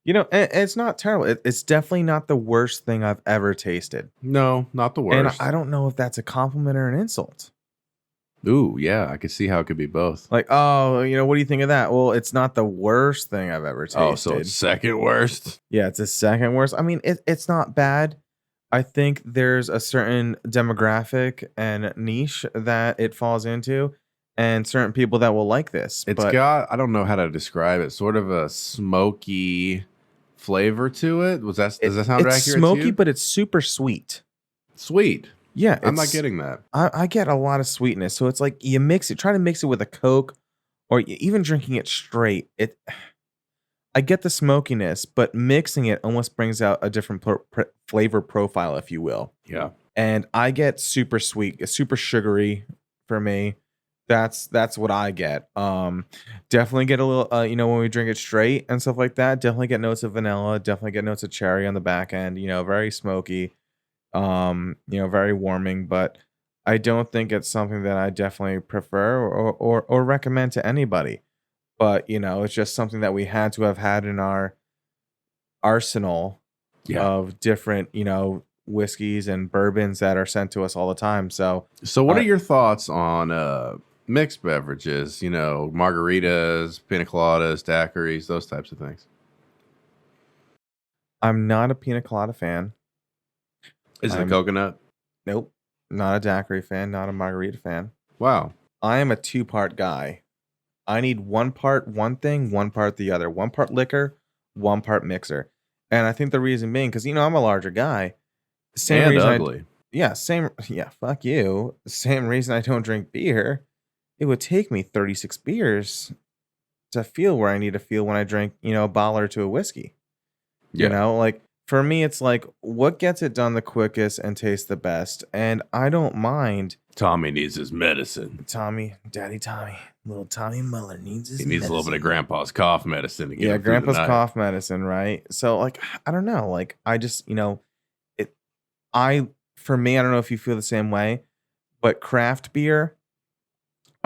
B: it's not terrible. It's definitely not the worst thing I've ever tasted,
C: No, not the
B: and
C: worst.
B: I don't know if that's a compliment or an insult.
C: Ooh, yeah, I could see how it could be both.
B: Like, oh, what do you think of that? Well, it's not the worst thing I've ever tasted.
C: Oh, so it's second worst?
B: Yeah, it's the second worst. I mean, it's not bad. I think there's a certain demographic and niche that it falls into, and certain people that will like this.
C: It's
B: But
C: got, I don't know how to describe it, sort of a smoky flavor to it. Does that sound accurate
B: it's
C: to
B: smoky,
C: you?
B: but it's super sweet.
C: Sweet.
B: Yeah,
C: I'm not getting that.
B: I get a lot of sweetness, so it's like you mix it. Try to mix it with a Coke, or even drinking it straight. I get the smokiness, but mixing it almost brings out a different flavor profile, if you will.
C: Yeah.
B: And I get super sweet, it's super sugary for me. That's what I get. Definitely get a little, when we drink it straight and stuff like that. Definitely get notes of vanilla. Definitely get notes of cherry on the back end. Very smoky. Very warming. But I don't think it's something that I definitely prefer or recommend to anybody. But it's just something that we had to have had in our arsenal of different, whiskeys and bourbons that are sent to us all the time. So
C: what are your thoughts on mixed beverages? Margaritas, pina coladas, daiquiris, those types of things.
B: I'm not a pina colada fan.
C: Is it a coconut?
B: Nope. Not a daiquiri fan, not a margarita fan.
C: Wow.
B: I am a two-part guy. I need one part one thing, one part the other. One part liquor, one part mixer. And I think the reason being, because I'm a larger guy. Same
C: and
B: reason
C: ugly.
B: Fuck you. Same reason I don't drink beer. It would take me 36 beers to feel where I need to feel when I drink, a bottle or two of whiskey.
C: Yeah.
B: Like for me, it's like what gets it done the quickest and tastes the best. And I don't mind.
C: Tommy needs his medicine.
B: Daddy Tommy, little Tommy Muller needs his
C: He needs
B: medicine.
C: a little bit of Grandpa's cough medicine to get him through
B: Grandpa's
C: the night.
B: cough medicine, right? So like, I don't know. Like I just, for me, I don't know if you feel the same way, but craft beer,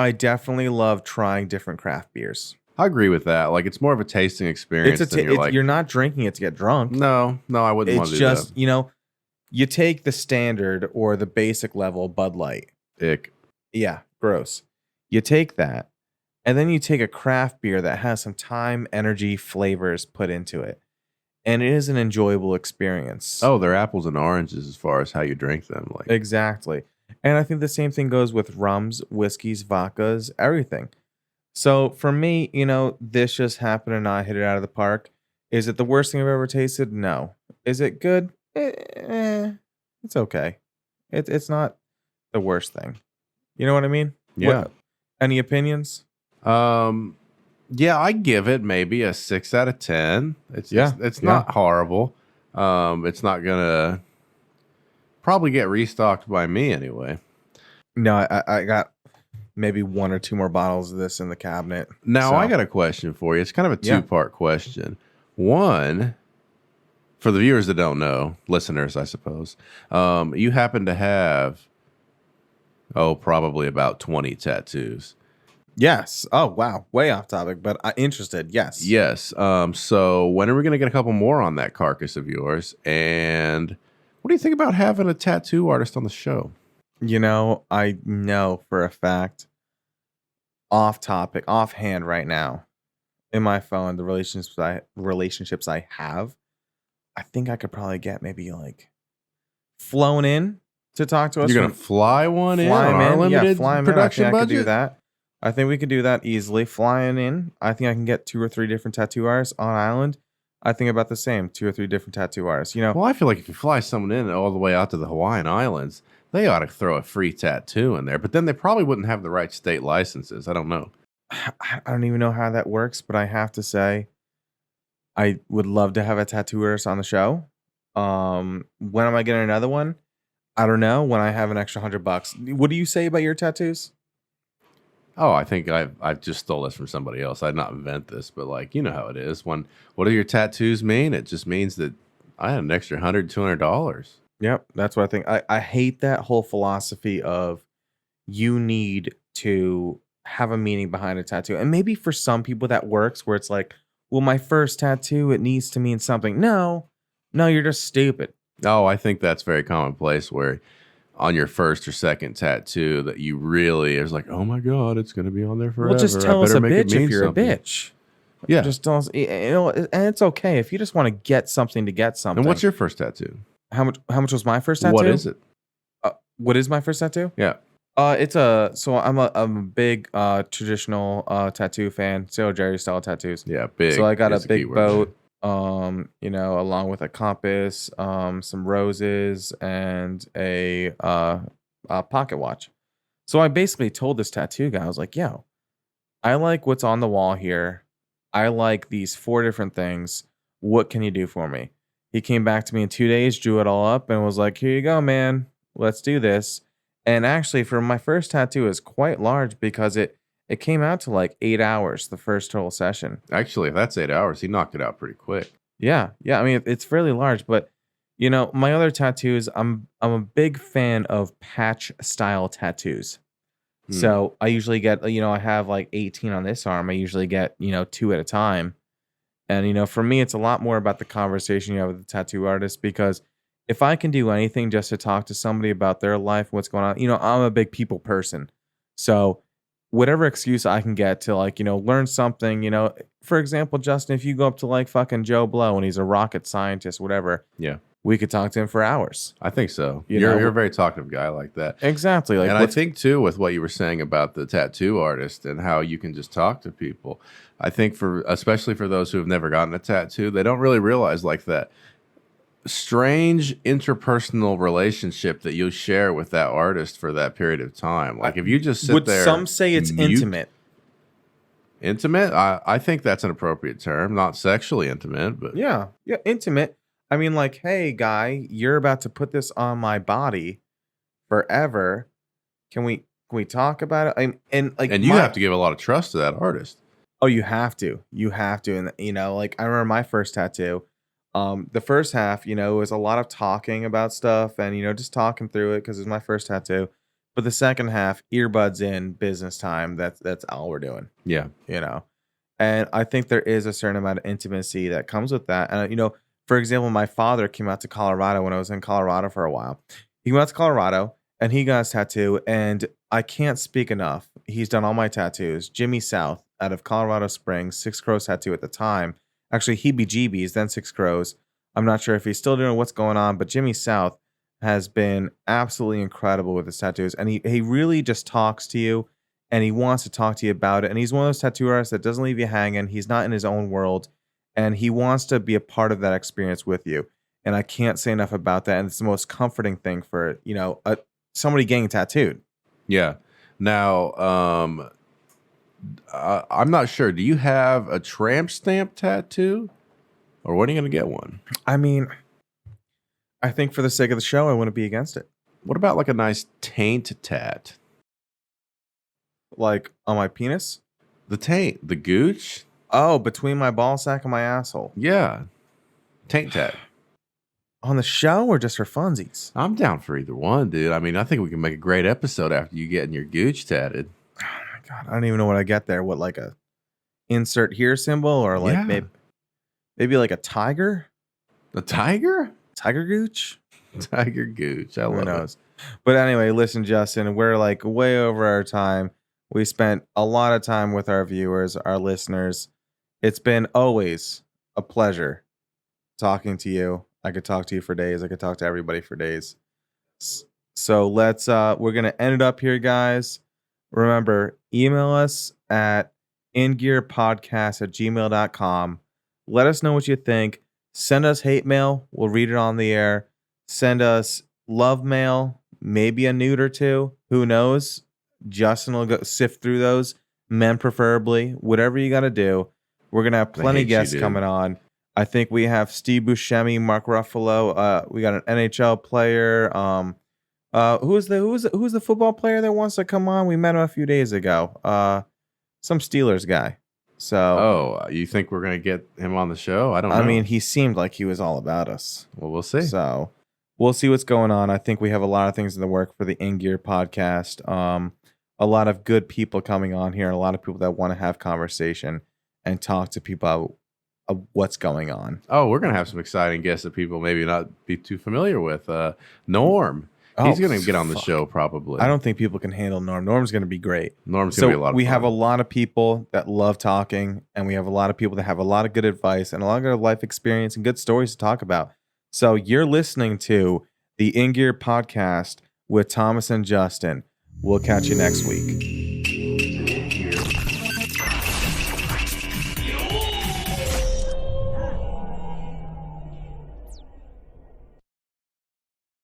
B: I definitely love trying different craft beers.
C: I agree with that. Like it's more of a tasting experience than you're like,
B: You're not drinking it to get drunk.
C: no, no, I wouldn't want
B: It's
C: to do that.
B: just, you take the standard or the basic level Bud Light.
C: Ick.
B: Yeah, gross. You take that, and then you take a craft beer that has some time, energy, flavors put into it. And it is an enjoyable experience.
C: Oh, they're apples and oranges as far as how you drink them. Like
B: Exactly. And I think the same thing goes with rums, whiskeys, vodkas, everything. So for me, this just happened and I hit it out of the park. Is it the worst thing I've ever tasted? No. Is it good? It's okay. It's not the worst thing. You know what I mean?
C: yeah.
B: Any opinions?
C: Yeah, I give it maybe a 6 out of 10. It's
B: Yeah,
C: it's
B: yeah.
C: not horrible. It's not gonna probably get restocked by me anyway.
B: No, I got maybe one or two more bottles of this in the cabinet.
C: Now
B: So,
C: I got a question for you. It's kind of a
B: Yeah.
C: two-part question. One, for the viewers that don't know, listeners, I suppose, you happen to have probably about 20 tattoos.
B: yes. Oh, wow. Way off topic, but interested. Yes.
C: Yes. So when are we going to get a couple more on that carcass of yours? And what do you think about having a tattoo artist on the show?
B: I know for a fact, off topic, offhand right now, in my phone, the relationships I have, I think I could probably get maybe like flown in to talk to us.
C: You're going to fly one in
B: fly
C: on
B: him
C: our
B: in.
C: limited
B: Fly him
C: production
B: in. I think I
C: budget?
B: could do that. I think we could do that easily. Flying in. I think I can get 2 or 3 different tattoo artists on island. I think about the same, 2 or 3 different tattoo artists.
C: Well, I feel like if you fly someone in all the way out to the Hawaiian Islands, they ought to throw a free tattoo in there. But then they probably wouldn't have the right state licenses. I don't know.
B: I don't even know how that works, but I have to say, I would love to have a tattoo artist on the show. When am I getting another one? I don't know. When I have an extra $100. What do you say about your tattoos?
C: Oh, I think I just stole this from somebody else. I did not invent this, but like, you know how it is. What do your tattoos mean? It just means that I had an extra $100, $200.
B: Yep, that's what I think. I hate that whole philosophy of you need to have a meaning behind a tattoo. And maybe for some people that works where it's like, well, my first tattoo, it needs to mean something. No, you're just stupid.
C: Oh, I think that's very commonplace where on your first or second tattoo that you really is like, oh my God, it's going to be on there forever.
B: Well, just tell
C: I
B: us
C: better
B: a
C: make it
B: bitch
C: mean
B: if you're
C: something.
B: a bitch.
C: Yeah.
B: Just tell us, and it's okay if you just want to get something to get something.
C: And what's your first tattoo?
B: How much was my first tattoo?
C: What is it?
B: What is my first tattoo?
C: Yeah.
B: So I'm a big traditional tattoo fan, so Jerry style tattoos.
C: Yeah, big.
B: So I got a
C: is the
B: big
C: keyword
B: boat, along with a compass, some roses, and a pocket watch. So I basically told this tattoo guy, I was like, yo, I like what's on the wall here. I like these 4 different things. What can you do for me? He came back to me in 2 days, drew it all up, and was like, here you go, man. Let's do this. And actually, for my first tattoo, is quite large because it came out to like 8 hours, the first total session.
C: there. Actually, if that's 8 hours, he knocked it out pretty quick.
B: Yeah. I mean, it's fairly large, but my other tattoos, I'm a big fan of patch style tattoos. So I usually get, I have like 18 on this arm. I usually get, 2 at a time. And, for me, it's a lot more about the conversation you have with the tattoo artist, because if I can do anything just to talk to somebody about their life, what's going on, I'm a big people person. So whatever excuse I can get to like, learn something, for example, Justin, if you go up to like fucking Joe Blow and he's a rocket scientist, whatever.
C: Yeah.
B: We could talk to him for hours.
C: I think so.
B: You
C: You're
B: know?
C: a very talkative guy like that.
B: Exactly. Like,
C: And I think too, with what you were saying about the tattoo artist and how you can just talk to people, I think especially for those who have never gotten a tattoo, they don't really realize like that strange interpersonal relationship that you share with that artist for that period of time. Like if you just sit
B: would
C: there,
B: some say it's
C: mute-
B: intimate?
C: Intimate? I think that's an appropriate term, not sexually intimate, but
B: Yeah, intimate. I mean, like, hey, guy, you're about to put this on my body forever. Can we talk about it? And
C: you have to give a lot of trust to that artist.
B: Oh, you have to, and like I remember my first tattoo. The first half, it was a lot of talking about stuff and just talking through it because it was my first tattoo. But the second half, earbuds in, business time. That's all we're doing.
C: Yeah.
B: You know, and I think there is a certain amount of intimacy that comes with that. And for example, my father came out to Colorado when I was in Colorado for a while. He went out to Colorado and he got his tattoo, and I can't speak enough. He's done all my tattoos. Jimmy South out of Colorado Springs, Six Crows tattoo at the time. Actually, Heebie-Jeebies, then Six Crows. I'm not sure if he's still doing what's going on, but Jimmy South has been absolutely incredible with his tattoos. And he really just talks to you, and he wants to talk to you about it. And he's one of those tattoo artists that doesn't leave you hanging. He's not in his own world, and he wants to be a part of that experience with you. And I can't say enough about that. And it's the most comforting thing for, somebody getting tattooed.
C: Yeah. Now, I'm not sure. Do you have a tramp stamp tattoo, or when are you going to get one?
B: I mean, I think for the sake of the show, I wouldn't be against it.
C: What about like a nice taint tat?
B: Like on my penis?
C: The taint, the gooch?
B: Oh, between my ball sack and my asshole.
C: Yeah. Taint tat.
B: On the show or just for funsies?
C: I'm down for either one, dude. I mean, I think we can make a great episode after you getting your gooch tatted.
B: Oh my God. I don't even know what I get there. What, like a insert here symbol, or like maybe like a tiger?
C: A tiger?
B: Tiger gooch?
C: Tiger gooch. I love
B: Who knows? But anyway, listen, Justin, we're like way over our time. We spent a lot of time with our viewers, our listeners. It's been always a pleasure talking to you. I could talk to you for days. I could talk to everybody for days. So we're going to end it up here, guys. Remember, email us at ingearpodcast@gmail.com. Let us know what you think. Send us hate mail. We'll read it on the air. Send us love mail, maybe a nude or two. Who knows? Justin will go sift through those. Men preferably. Whatever you got to do. We're going to have plenty of guests coming on. I think we have Steve Buscemi, Mark Ruffalo. We got an NHL player. Who's the football player that wants to come on? We met him a few days ago. Some Steelers guy. So,
C: you think we're gonna get him on the show? I don't know.
B: I mean, he seemed like he was all about us.
C: Well, we'll see.
B: So, we'll see what's going on. I think we have a lot of things in the work for the In Gear podcast. A lot of good people coming on here. A lot of people that want to have conversation and talk to people about what's going on.
C: Oh, we're gonna have some exciting guests that people maybe not be too familiar with. Norm. He's going to get on the show probably.
B: I don't think people can handle Norm. Norm's going to be great.
C: Norm's going to be a lot of fun.
B: We have a lot of people that love talking, and we have a lot of people that have a lot of good advice and a lot of good life experience and good stories to talk about. So you're listening to the In Gear podcast with Thomas and Justin. We'll catch you next week.